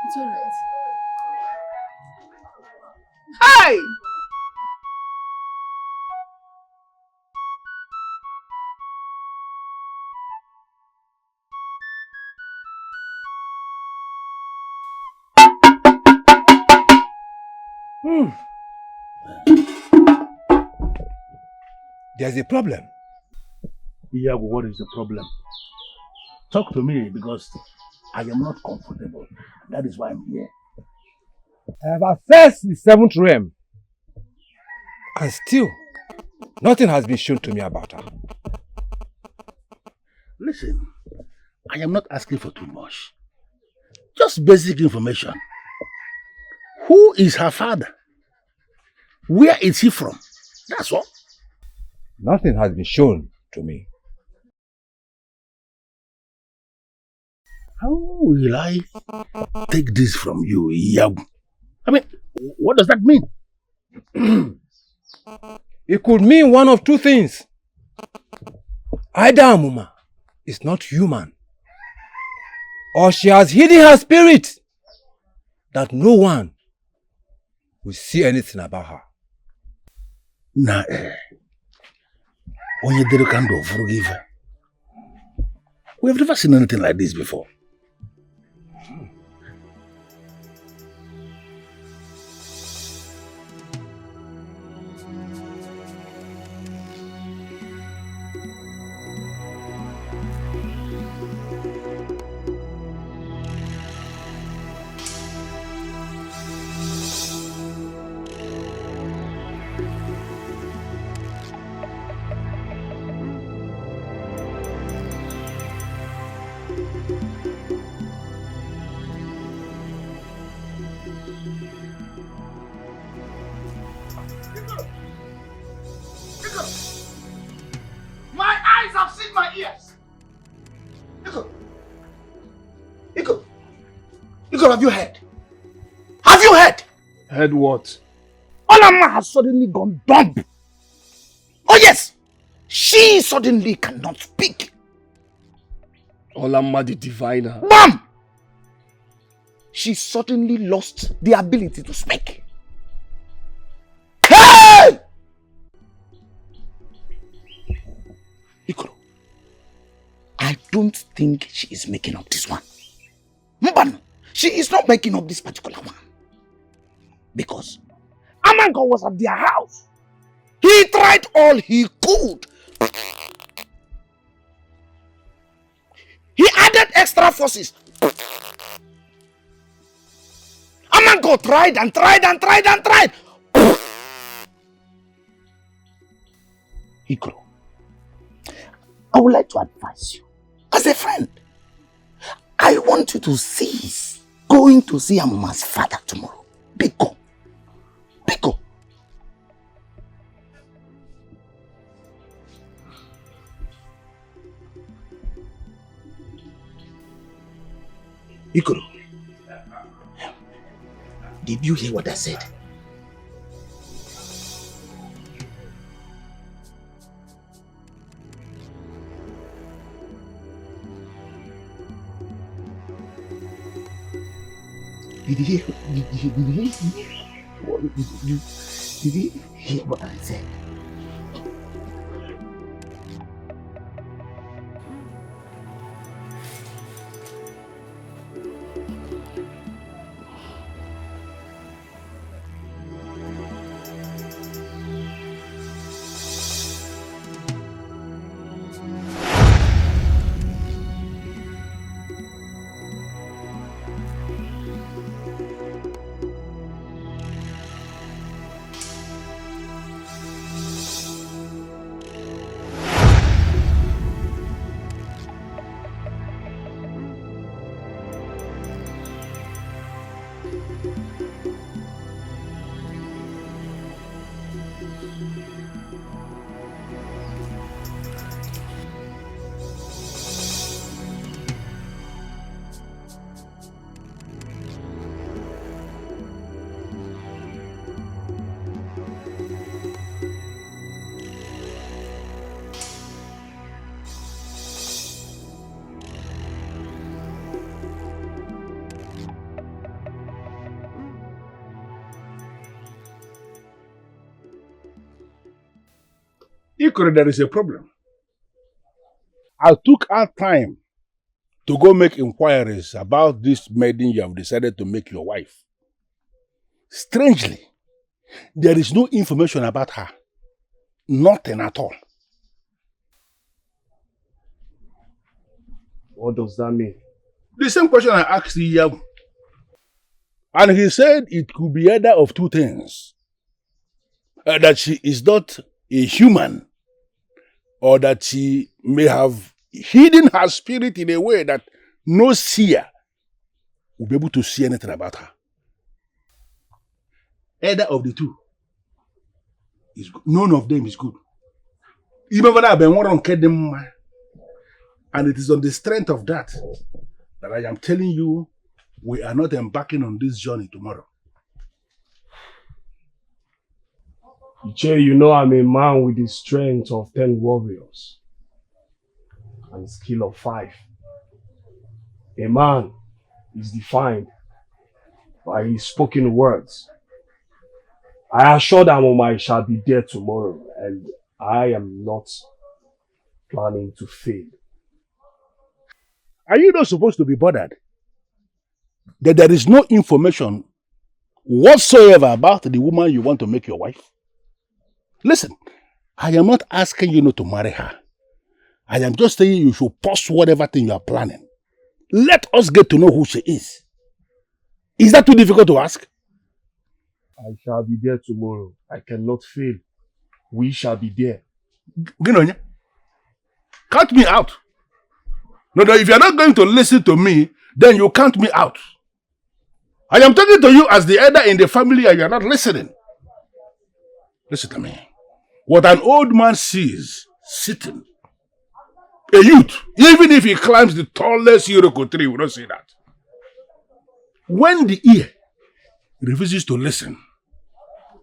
It's alright. Hi! There's a problem. Iago, what is the problem? Talk to me because I am not comfortable. That is why I'm here. I have accessed the 7th realm. And still, nothing has been shown to me about her. Listen, I am not asking for too much. Just basic information. Who is her father? Where is he from? That's all. Nothing has been shown to me. How will I take this from you, Iago? I mean, what does that mean? It could mean one of 2 things. Either Amuma is not human, or she has hidden her spirit that no one will see anything about her. We have never seen anything like this before. Have you heard? Have you heard? Heard what? Olama has suddenly gone dumb Oh yes! She suddenly cannot speak. Olamma the diviner. Mom! She suddenly lost the ability to speak. Hey! Ikoro, I don't think she is making up this one. Mbano, she is not making up this particular one. Because Amango was at their house. He tried all he could. He added extra forces. Amango tried and tried and tried and tried. Ikoro, I would like to advise you, as a friend, I want you to cease going to see Amuma's father tomorrow. Biko. Biko. Ikoro, did you hear what I said? Did you hear what I said? Equally, there is a problem. I took our time to go make inquiries about this maiden you have decided to make your wife. Strangely, there is no information about her. Nothing at all. What does that mean? The same question I asked Iyagu. And he said it could be either of two things. That she is not a human, or that she may have hidden her spirit in a way that no seer will be able to see anything about her. Either of the two is good. None of them is good. Even when I've been wondering, and it is on the strength of that that I am telling you we are not embarking on this journey tomorrow. Jay, you know I'm a man with the strength of 10 warriors and skill of 5. A man is defined by his spoken words. I assure Amuma I shall be there tomorrow, and I am not planning to fail. Are you not supposed to be bothered that there is no information whatsoever about the woman you want to make your wife? Listen, I am not asking you not to marry her. I am just saying you should pause whatever thing you are planning. Let us get to know who she is. Is that too difficult to ask? I shall be there tomorrow. I cannot fail. We shall be there. Ginonya, count me out. No, if you are not going to listen to me, then you count me out. I am talking to you as the elder in the family and you are not listening. Listen to me. What an old man sees sitting, a youth, even if he climbs the tallest Iroko tree, will not see that. When the ear refuses to listen,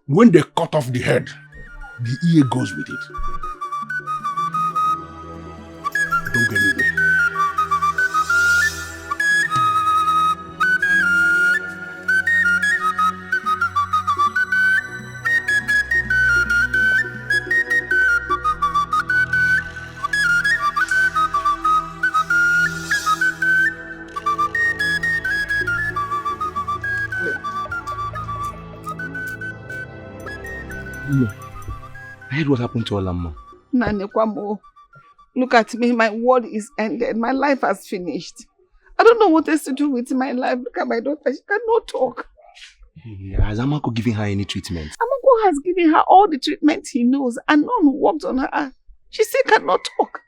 when they cut off the head, the ear goes with it. Don't get me there. I heard what happened to Olama. Nanekwamo, look at me. My world is ended. My life has finished. I don't know what else to do with my life. Look at my daughter. She cannot talk. Has Amako given her any treatment? Amako has given her all the treatment he knows and none worked on her. She still cannot talk.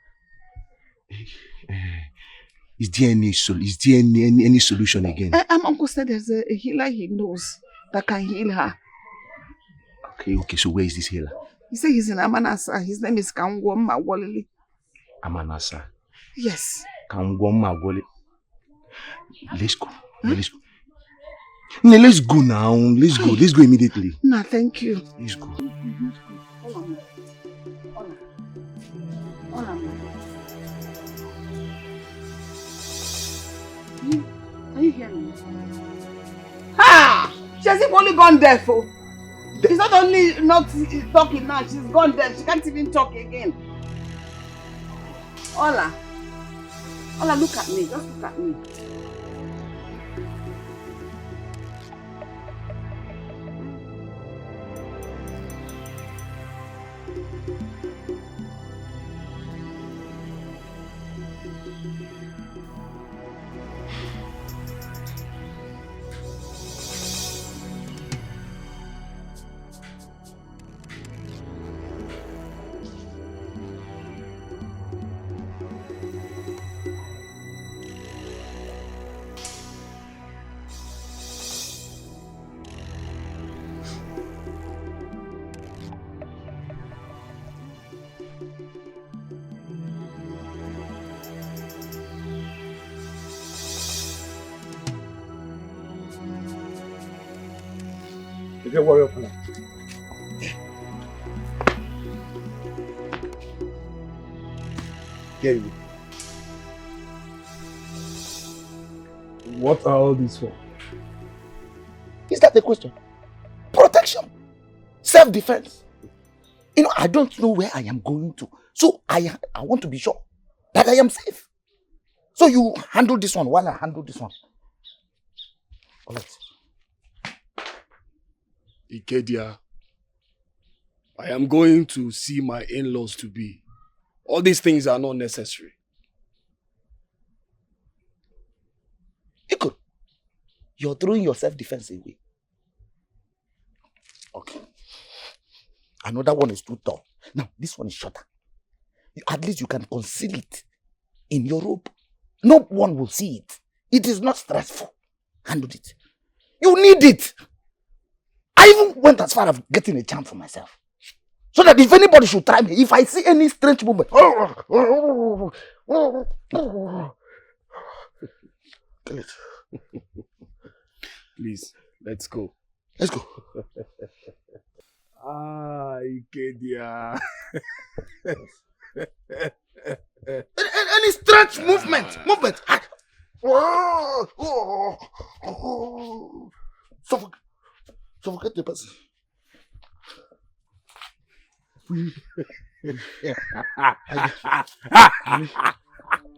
Is there any solution again? Amako said there's a healer he knows that can heal her. Okay, so where is this healer? He said he's in Amanasa. His name is Kangwoma Walili. Amanasa? Yes. Kangwoma Walili. Let's go. Let's go. No, let's go now. Let's go. Let's go immediately. No, thank you. Let's go. Can you hear me? Ha! She has only gone deaf. She's not only not talking now, she's gone deaf. She can't even talk again. Ola, look at me. Just look at me. You get warrior plan. Get me. What are all these for? Is that the question? Protection. Self-defense. You know, I don't know where I am going to. So I want to be sure that I am safe. So you handle this one while I handle this one. All right. Ikedia, I am going to see my in-laws to be. All these things are not necessary. Iko, you're throwing your self-defense away. Okay. Another one is too tall. Now, this one is shorter. At least you can conceal it in your robe. No one will see it. It is not stressful. Handle it. You need it. I even went as far as getting a charm for myself. So that if anybody should try me, if I see any strange movement, kill it. Please, let's go. Let's go. Ikedia. Any strange movement. Suffocate the person.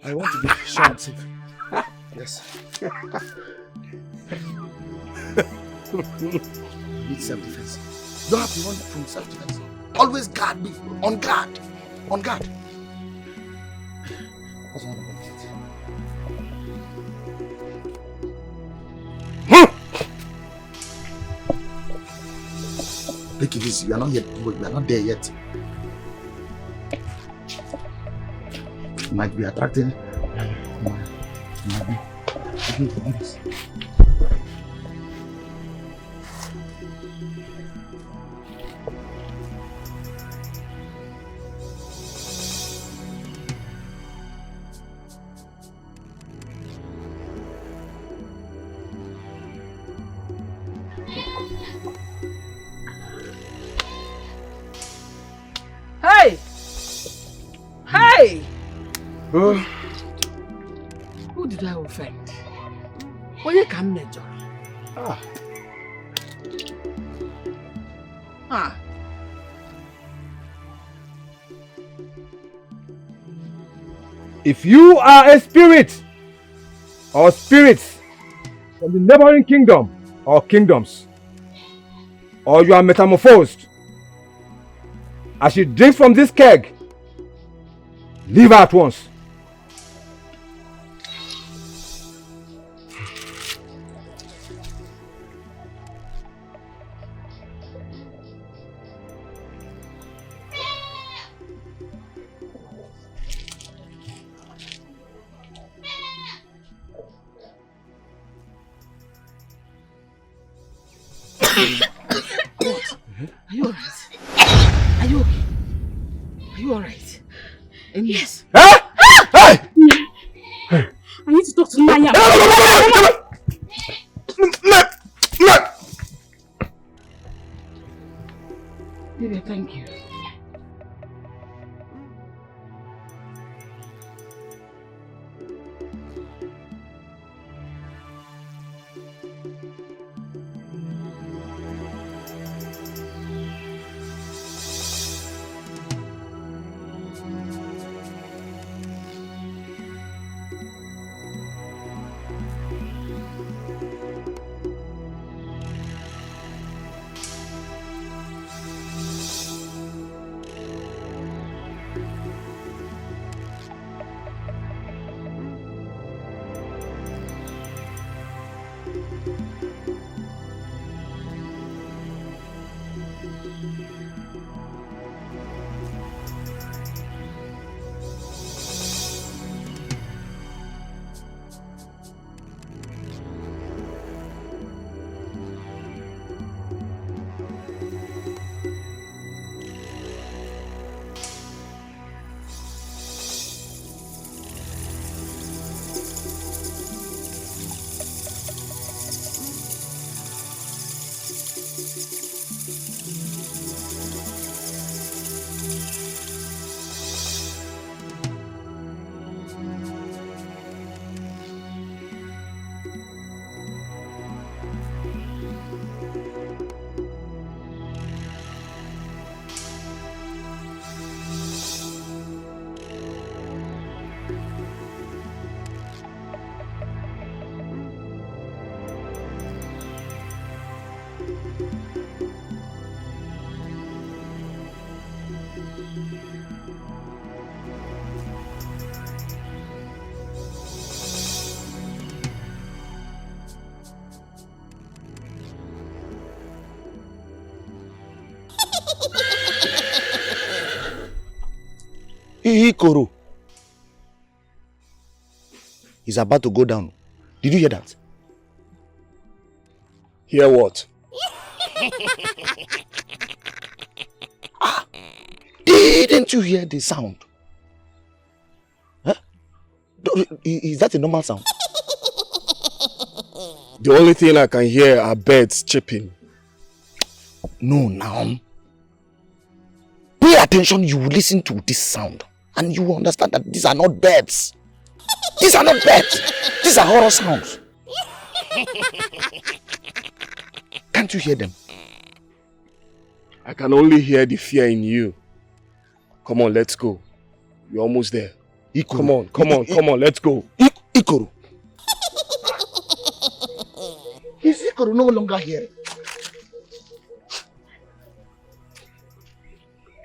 I want to be sure and safe. Yes. Need self-defense. You don't have to run from self-defense. Always guard me. On guard. On guard. What's wrong with it? Take it easy. We are not yet. We are not there yet. You might be attracting. You might be looking for others. Hey! Who did I offend? Why you come major? If you are a spirit or spirits from the neighboring kingdom or kingdoms, or you are metamorphosed, as she drinks from this keg, leave her at once. Are you alright? Are you okay? Are you alright? Yes. Hey! I need to talk to Maya. Baby, thank you. Ikoro. He's about to go down. Did you hear that? Hear what? Didn't you hear the sound? Huh? Is that a normal sound? The only thing I can hear are birds chirping. No, now. Pay attention, you will listen to this sound and you will understand that these are not birds. These are not birds. These are horror sounds. Can't you hear them? I can only hear the fear in you. Come on, let's go. We're almost there. Ikoro. Come on, let's go. Ikoro. Is Ikoro no longer here?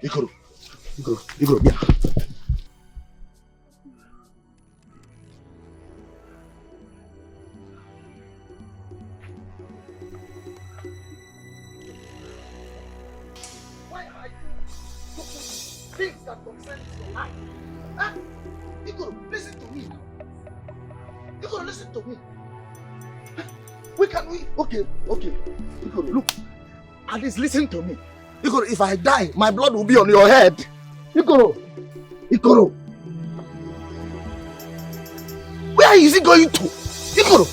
Ikoro, yeah. Why are you talking things that concern your life? Huh? Ikoro, listen to me. Ikoro, listen to me. Where can we? Okay. Ikoro, look. At least listen to me. Ikoro, if I die, my blood will be on your head. Ikoro! Where is he going to? Ikoro!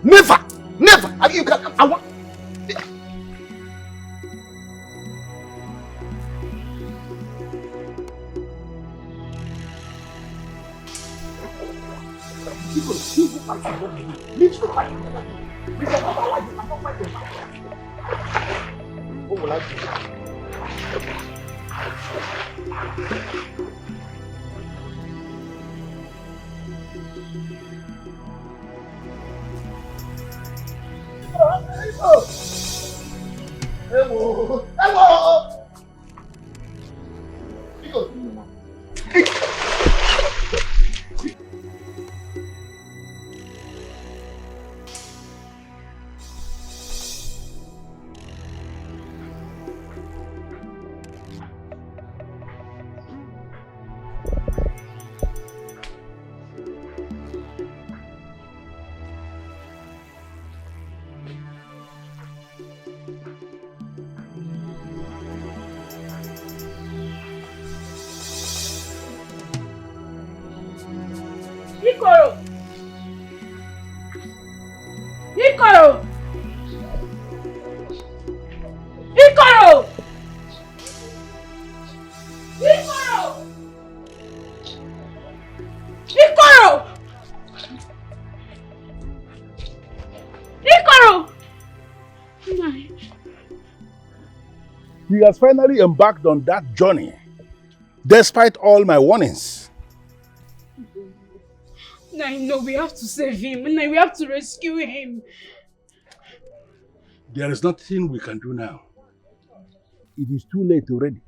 Never! You can. I want. Ikoro! Ikoro! Ikoro! Ikoro! Ikoro! Ikoro! He has finally embarked on that journey, despite all my warnings. No, we have to save him. No, we have to rescue him. There is nothing we can do now. It is too late already.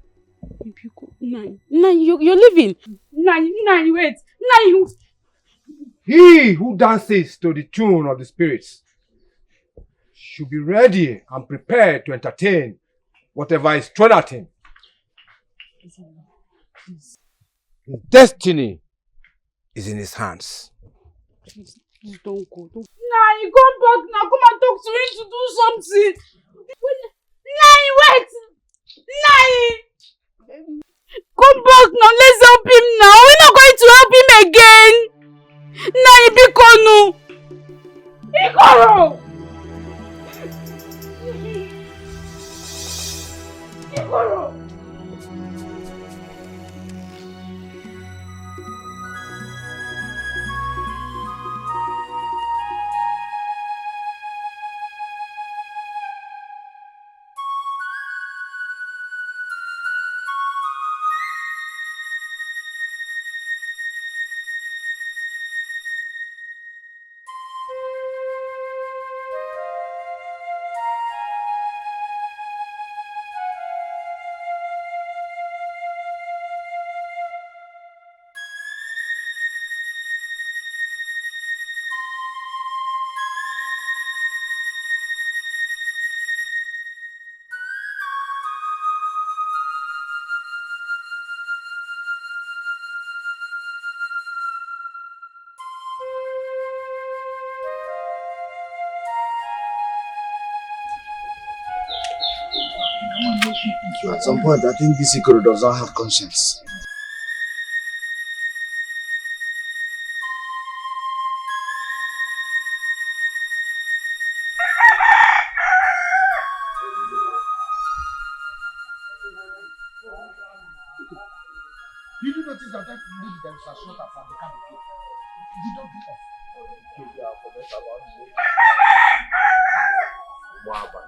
Nine, you're leaving. Nine, wait. Nine. He who dances to the tune of the spirits should be ready and prepared to entertain whatever is thrown at him. His destiny is in his hands. Please don't go. Nine, come back now. Come and talk to him to do something. Nine, wait. Nine. Come back now. Let's help him now. We're not going to help him again. Nine, Bikonu. Ikoro. Ikoro. At some point, I think this Ikoro does not have conscience. Did you notice that that lady that was shot at the canopy? Did not do that. Maybe I'll forget about it. Wow, but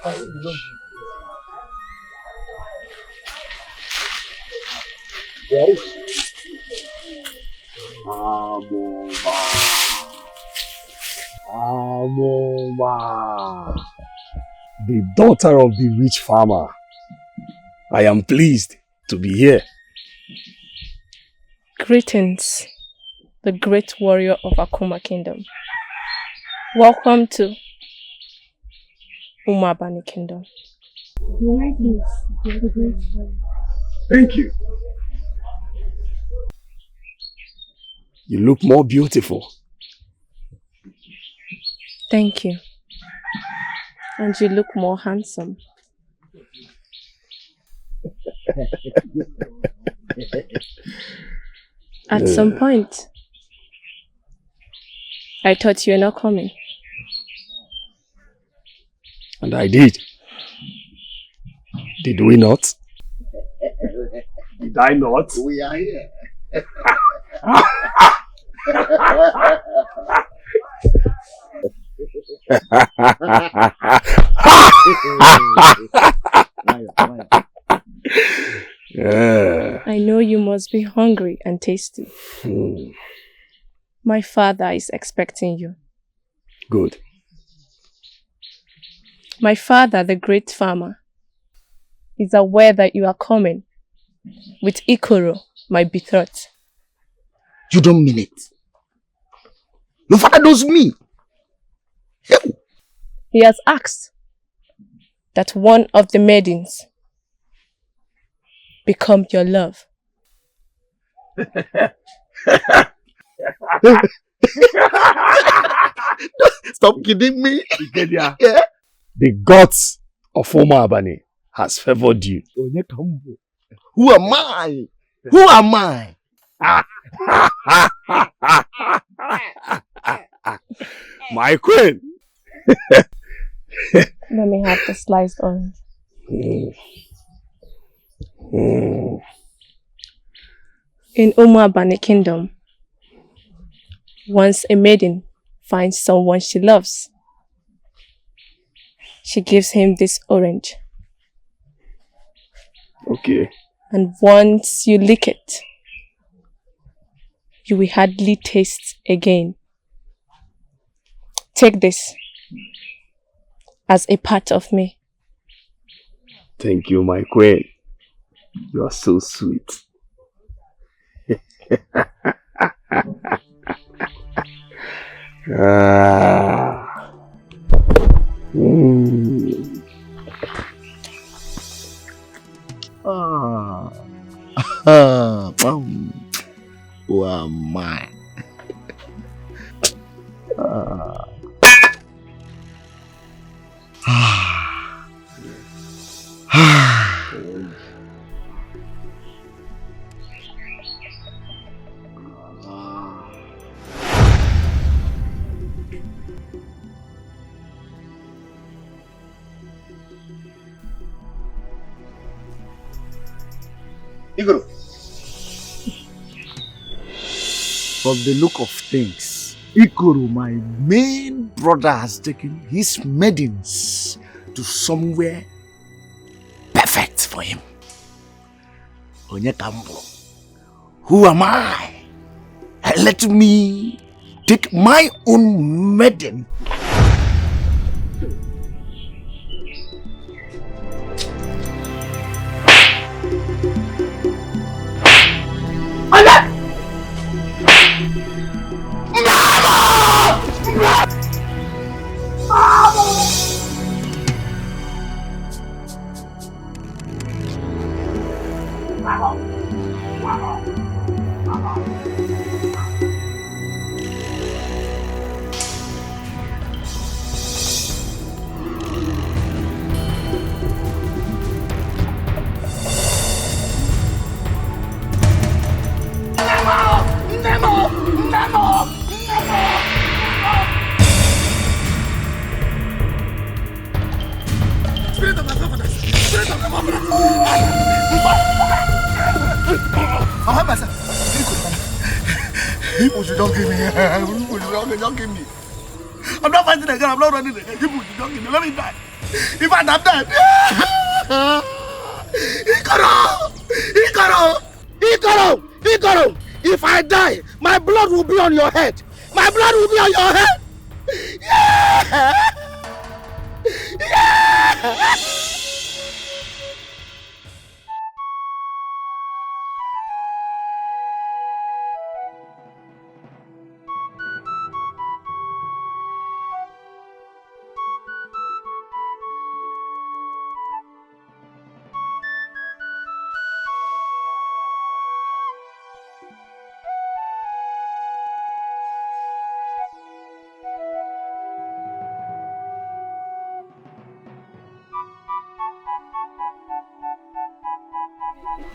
I don't do There is Amuma. Amuma. The daughter of the rich farmer. I am pleased to be here. Greetings, the great warrior of Akuma Kingdom. Welcome to Umabani Kingdom. Thank you. You look more beautiful. Thank you. And you look more handsome. At some point, I thought you were not coming. And I did. Did we not? Did I not? We are here. I know you must be hungry and tasty. My father is expecting you. Good. My father, the great farmer, is aware that you are coming with Ikoro, my betrothed. You don't mean it. Your father knows me. He has asked that one of the maidens become your love. Stop kidding me. Yeah. The gods of Omabani has favored you. Who am I? Who am I? My queen. Let me have the sliced orange. In Umabani kingdom, once a maiden finds someone she loves, she gives him this orange. Okay. And once you lick it, you will hardly taste again. Take this as a part of me. Thank you, my queen. You are so sweet. Who am I? Igoro. From the look of things, Igoro, my main brother, has taken his maidens to somewhere perfect for him. Onyekambo, who am I? Let me take my own maiden. People should don't give me. People should don't give me. I'm not fighting again. I'm not running again. People should don't give me. Let me die. If I'm dead. Ikoro! If I die, my blood will be on your head. My blood will be on your head. Yeah!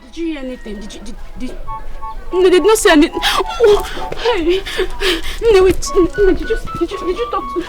Did you hear anything? No, they did not say anything. Oh, hey. No, wait. No, did you talk to...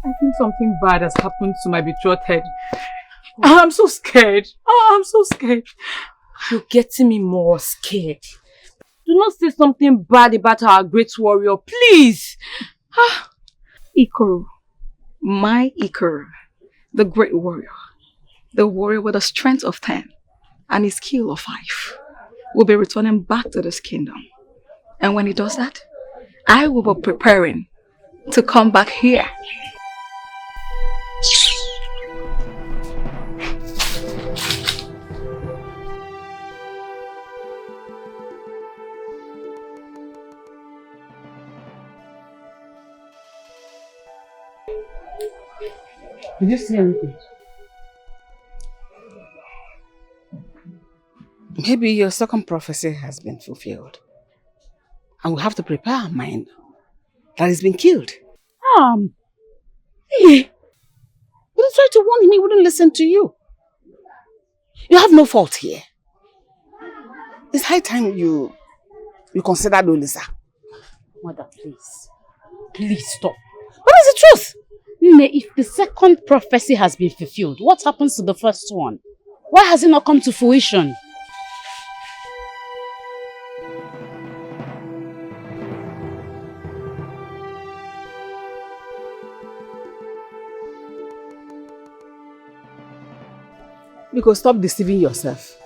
I think something bad has happened to my betrothed. I'm so scared. Oh, I'm so scared. You're getting me more scared. Do not say something bad about our great warrior, please. Ikoro. My Ikoro. The great warrior. The warrior with a strength of 10 and a skill of 5 will be returning back to this kingdom. And when he does that, I will be preparing to come back here. Did you see anything? Maybe your second prophecy has been fulfilled. And we have to prepare our mind that he's been killed. You tried to warn him, he wouldn't listen to you. You have no fault here. It's high time you consider Lolisa. Mother, please. Please stop. What is the truth? Nne, if the second prophecy has been fulfilled, what happens to the first one? Why has it not come to fruition? Because stop deceiving yourself.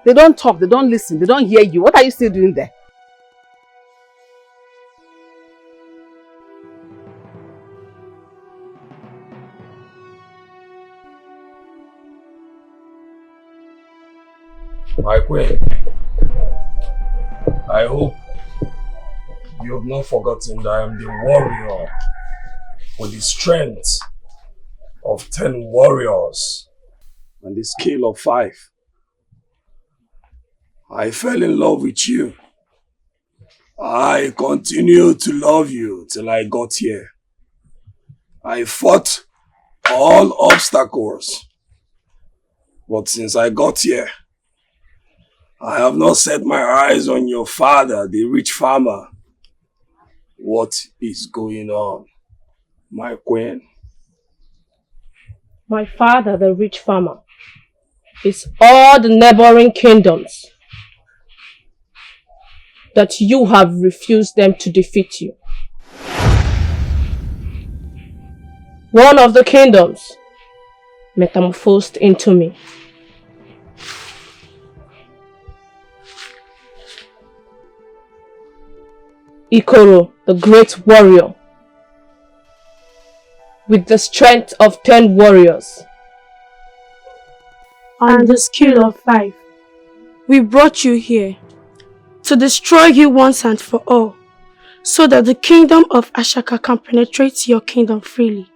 They don't talk, they don't listen, they don't hear you. What are you still doing there? My queen, I hope you have not forgotten that I am the warrior with the strength of 10 warriors and the skill of 5. I fell in love with you. I continued to love you till I got here. I fought all obstacles. But since I got here, I have not set my eyes on your father, the rich farmer. What is going on, my queen? My father, the rich farmer, is all the neighboring kingdoms that you have refused them to defeat you. One of the kingdoms metamorphosed into me. Ikoro, the great warrior, with the strength of 10 warriors and the skill of 5. We brought you here to destroy you once and for all, so that the kingdom of Ashaka can penetrate your kingdom freely.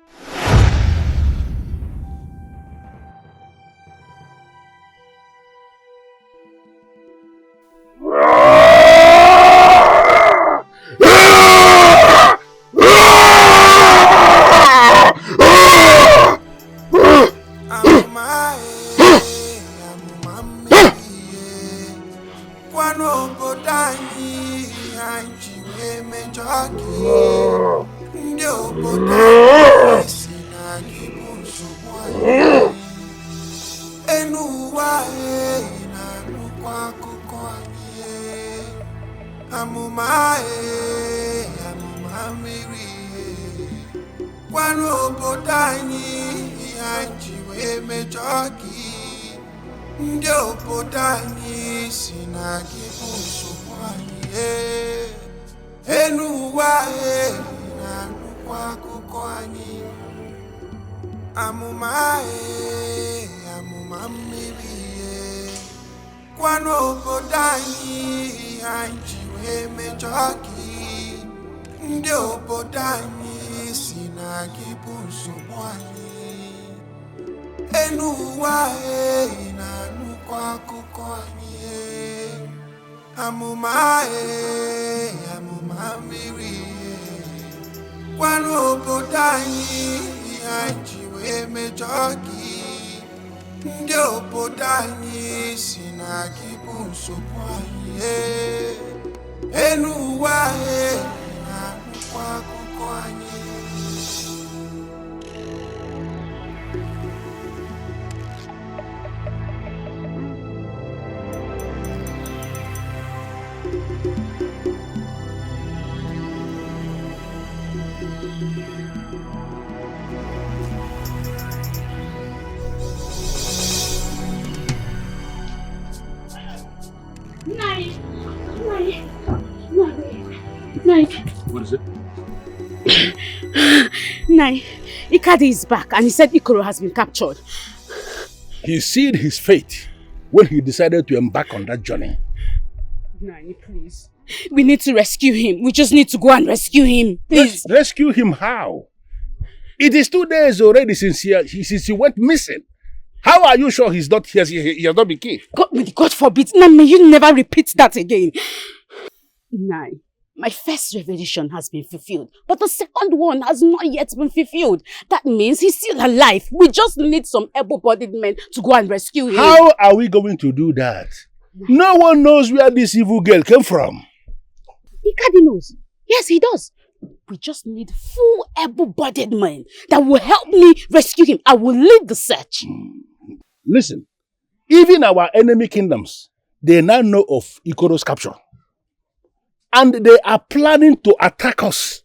Amuma miri kwano bodani anjiwe mejoki ndio bodani sinagi bunsopanye enuwa na kwa kukwanye Nai. What is it? Nai, Ikadi is back and he said Ikoro has been captured. He sealed his fate when he decided to embark on that journey. Nai, please. We need to rescue him. We just need to go and rescue him. Please. Rescue him how? It is 2 days already since he went missing. How are you sure he's not here? He has not been killed. God forbid. Nai, may you never repeat that again. Nai, my first revelation has been fulfilled, but the second one has not yet been fulfilled. That means he's still alive. We just need some able-bodied men to go and rescue him. How are we going to do that? No one knows where this evil girl came from. Ikadi knows. Yes, he does. We just need full able-bodied men that will help me rescue him. I will lead the search. Listen, even our enemy kingdoms, they now know of Ikoro's capture. And they are planning to attack us.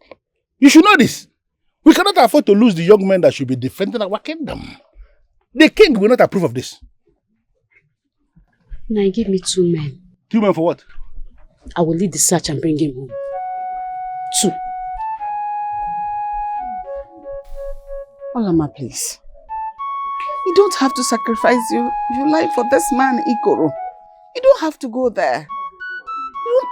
You should know this. We cannot afford to lose the young men that should be defending our kingdom. The king will not approve of this. Now give me 2 men. 2 men for what? I will lead the search and bring him home. 2. Olama, please. You don't have to sacrifice your life for this man, Ikoro. You don't have to go there.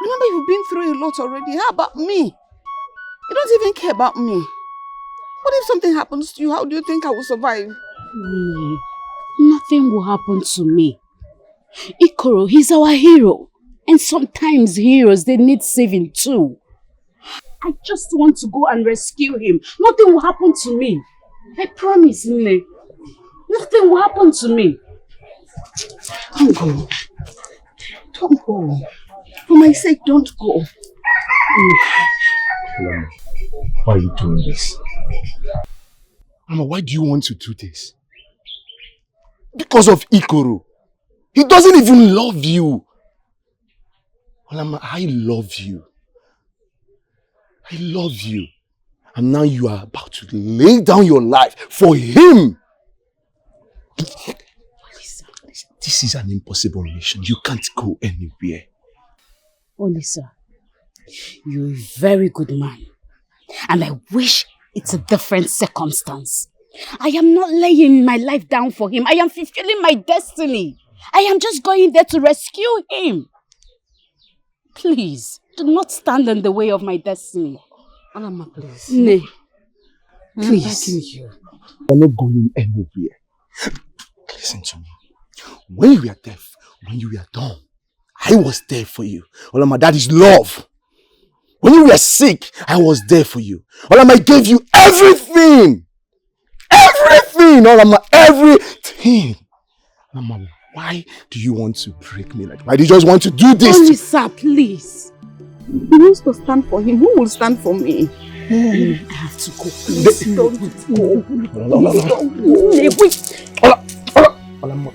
Remember, you've been through a lot already. How about me? You don't even care about me. What if something happens to you? How do you think I will survive? Nothing will happen to me. Ikoro, he's our hero. And sometimes heroes, they need saving too. I just want to go and rescue him. Nothing will happen to me. I promise, Nne. Nothing will happen to me. Don't go. Don't go. For my sake, don't go. Why are you doing this? Mama, why do you want to do this? Because of Ikoro. He doesn't even love you. Olama, I love you. I love you. And now you are about to lay down your life for him. This is an impossible mission. You can't go anywhere. Olisa, you're a very good man. And I wish it's a different circumstance. I am not laying my life down for him. I am fulfilling my destiny. I am just going there to rescue him. Please, do not stand in the way of my destiny. Olama, please. Nay. Please. You're not going anywhere. Listen to me. When you were deaf, when you were dumb, I was there for you. Olama, that is love. When you were sick, I was there for you. Olama, I gave you everything. Everything, Olama, everything. Olama, why do you want to break me like that? Why do you just want to do this? Olisa, please. He wants to stand for him. Who will stand for me? I have to go. Please don't go. Please don't go. Wait. Olama.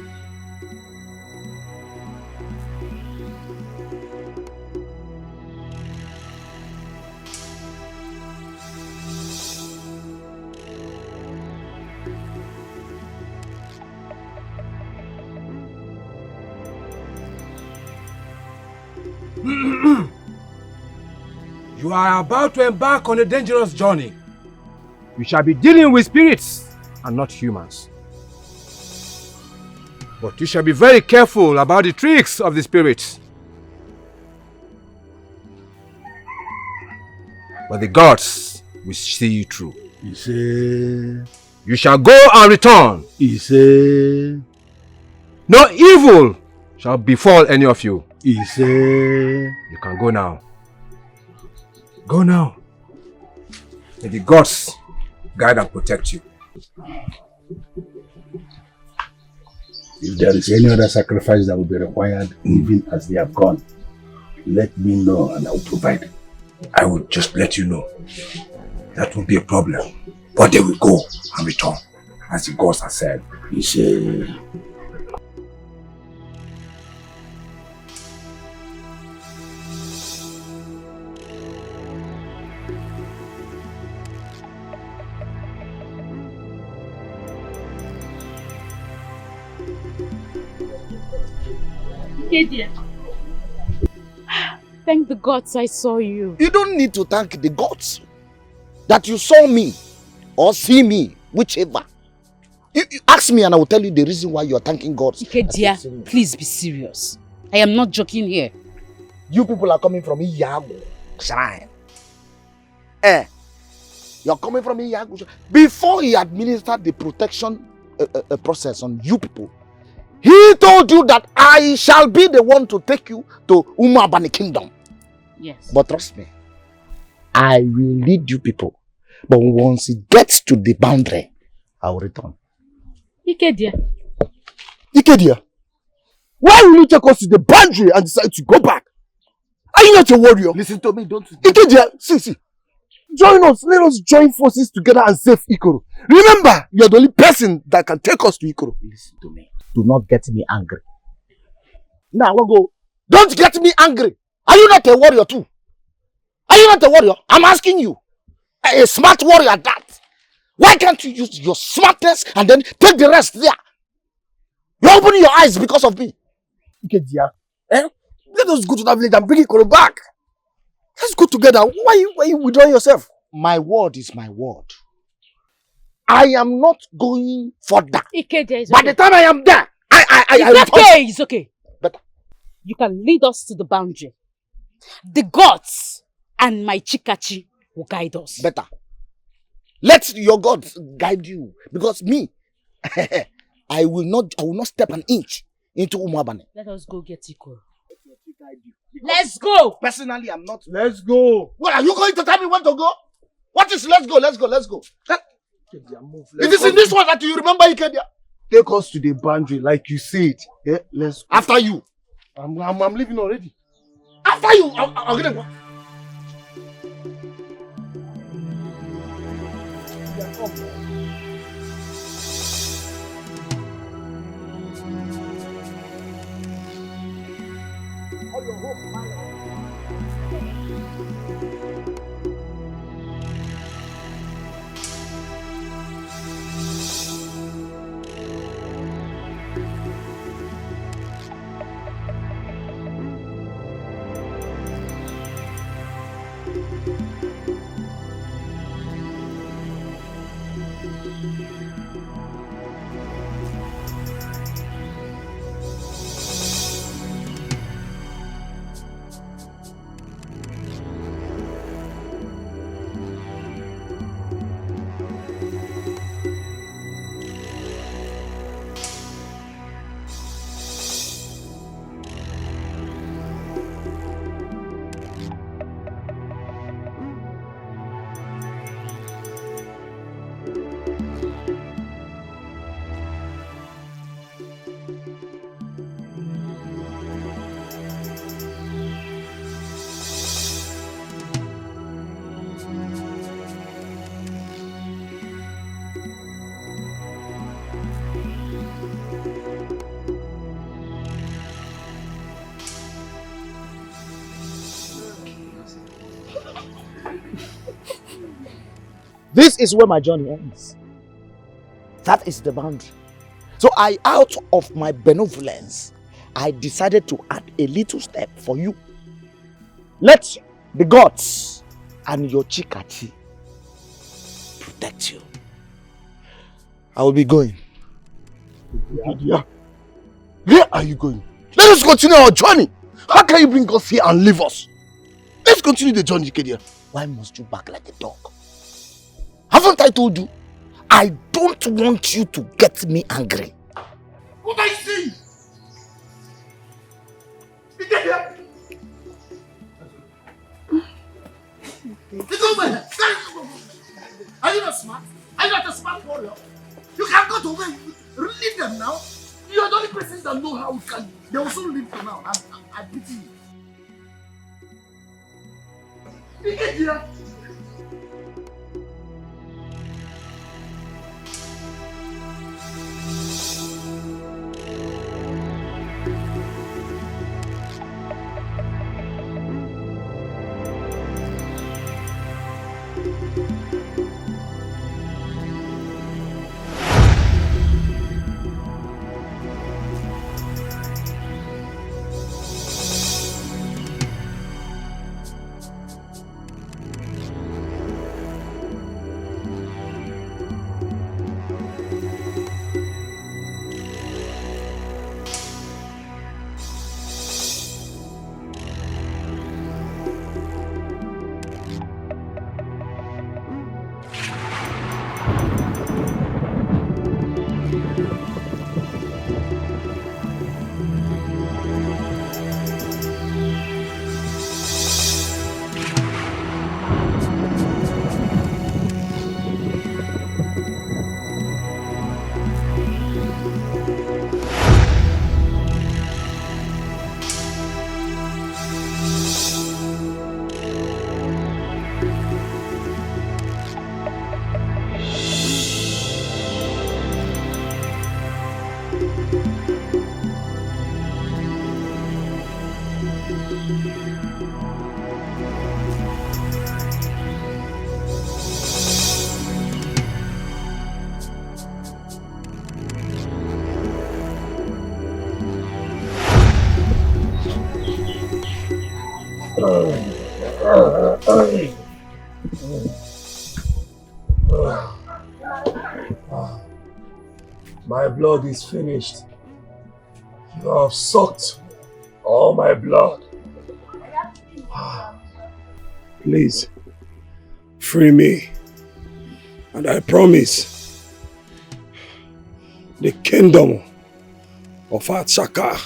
You are about to embark on a dangerous journey. You shall be dealing with spirits and not humans. But you shall be very careful about the tricks of the spirits. But the gods will see you through. You shall go and return. No evil shall befall any of you. You can go now. Go now. May the gods guide and protect you. If there is any other sacrifice that will be required, even as they have gone, let me know and I will provide. I will just let you know. That won't be a problem. But they will go and return, as the gods have said. thank the gods I saw you. You don't need to thank the gods that you saw me or see me, whichever. You ask me and I will tell you the reason why you are thanking gods. Okay, dear, please be serious. I am not joking here. You people are coming from Iyago Shrine. You're coming from Iyago Shrine. Before he administered the protection process on you people, he told you that I shall be the one to take you to Umabani Kingdom. Yes. But trust me, I will lead you people. But once it gets to the boundary, I will return. Ikedia. Ikedia, why will you take us to the boundary and decide to go back? Are you not a warrior? Listen to me, don't... Ikedia, see. Join us. Let us join forces together and save Ikoro. Remember, you are the only person that can take us to Ikoro. Listen to me. Do not get me angry. Now, we'll go. Don't get me angry. Are you not a warrior too? Are you not a warrior? I'm asking you. A smart warrior at that. Why can't you use your smartness and then take the rest there? You're opening your eyes because of me. Ikedia, let us go to that village and bring Ikoro back. Let's go together. Why you withdrawing yourself? My word is my word. I am not going further. Ikedia is By the time I am there, It's okay. But you can lead us to the boundary. The gods and my Chikachi will guide us. Better. Let your gods guide you. Because me, I will not step an inch into Umabane. Let us go get Ikoro. Let's go! Personally, I'm not. Let's go. What, are you going to tell me when to go? What is let's go? It is in this one that you remember Ikedia. Take us to the boundary like you said. Yeah, let's go. After you. I'm leaving already. After you. I'm gonna go. This is where my journey ends. That is the boundary. So out of my benevolence, I decided to add a little step for you. Let the gods and your Chikachi protect you. I will be going. Yeah. Where are you going? Let us continue our journey. How can you bring us here and leave us? Let's continue the journey, Ikedia. Why must you bark like a dog? Haven't I told you? I don't want you to get me angry. What are you saying? Ikedia! Get over here! Are you not smart? Are you not a smart warrior? You can go to where you leave them now. You are the only person that know how we can. They will soon leave for now. I'm beating you. Ikedia! My blood is finished. You have sucked all my blood. Please, free me. And I promise, the kingdom of Achaka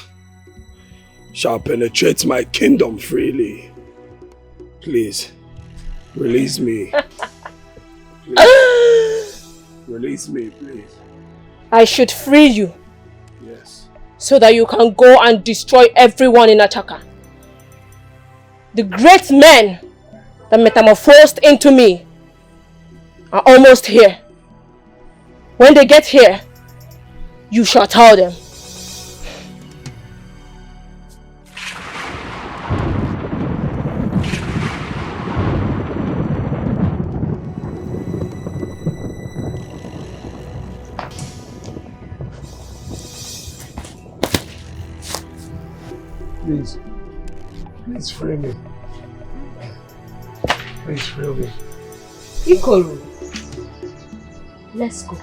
shall penetrate my kingdom freely. Please, release me. Please. Release me, please. I should free you. Yes. So that you can go and destroy everyone in Achaka. The great men that metamorphosed into me are almost here. When they get here, you shall tell them. Please. Please free me. Please free me. Ikoru, let's go.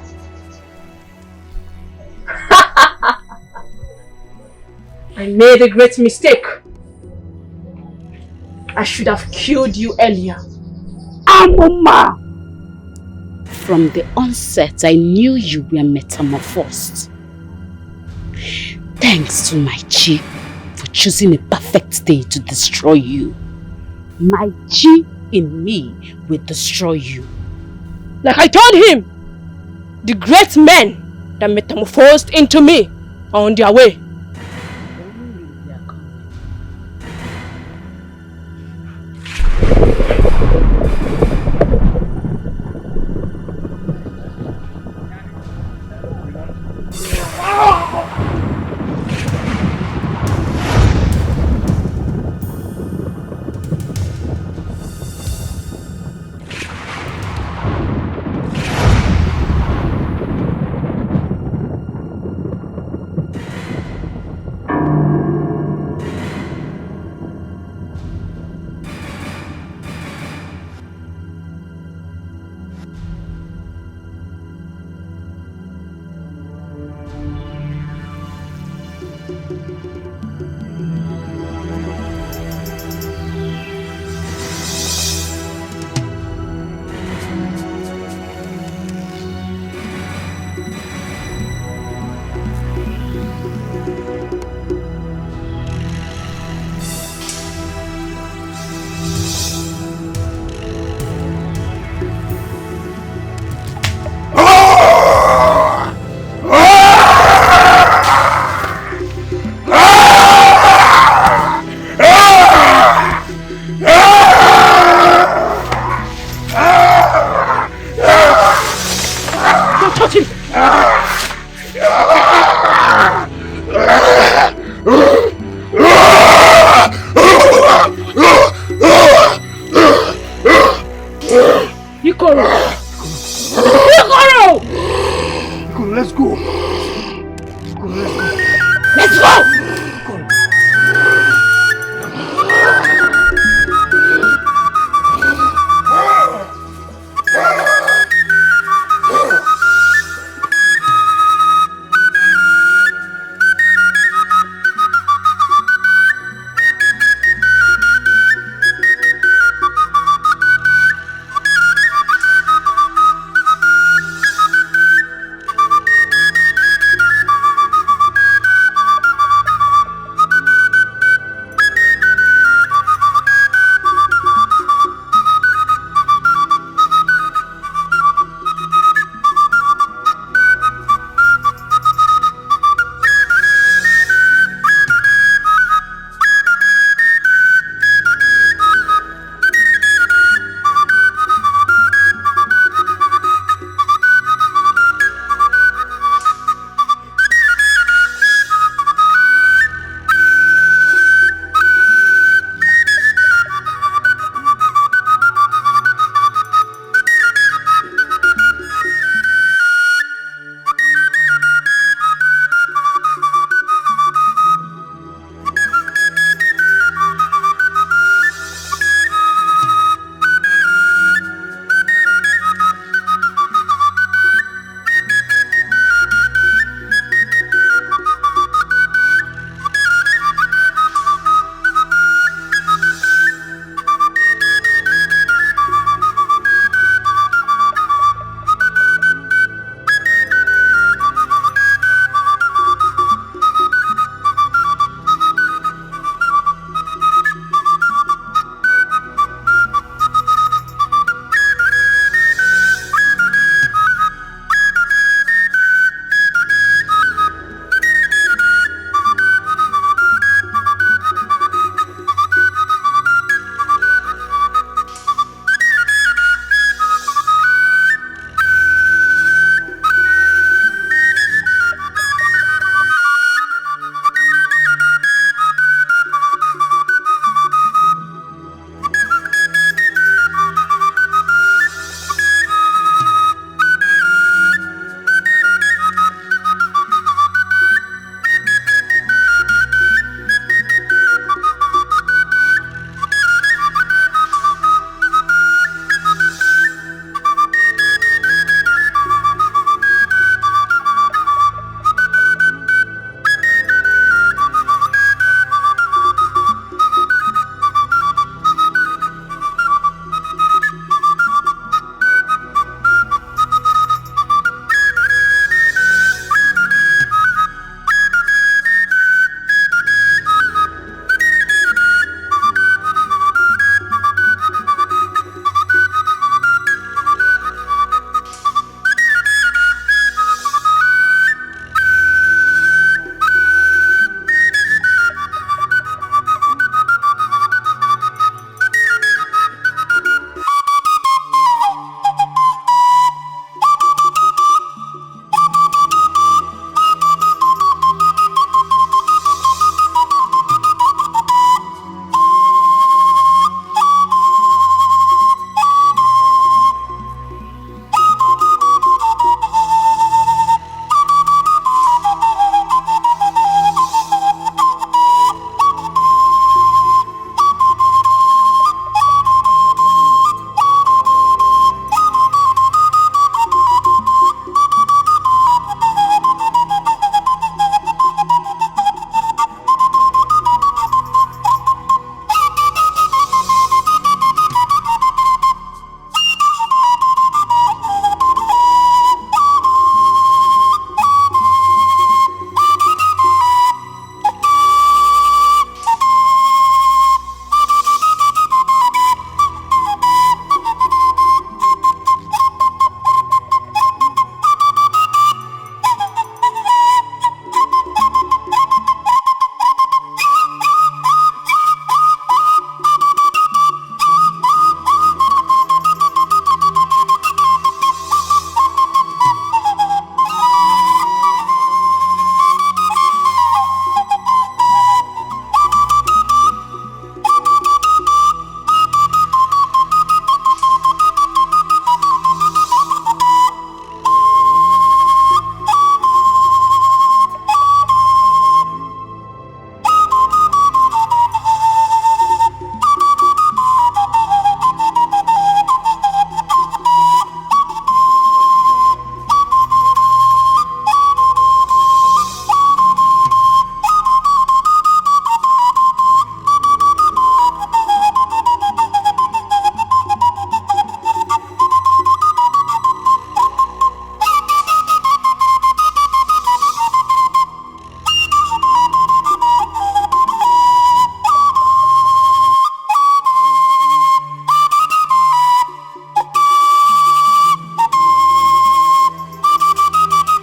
I made a great mistake. I should have killed you earlier. Amuma! From the onset, I knew you were metamorphosed. Thanks to my chi for choosing a perfect day to destroy you. My chi in me will destroy you. Like I told him, the great men that metamorphosed into me are on their way. Let's go. Let's go!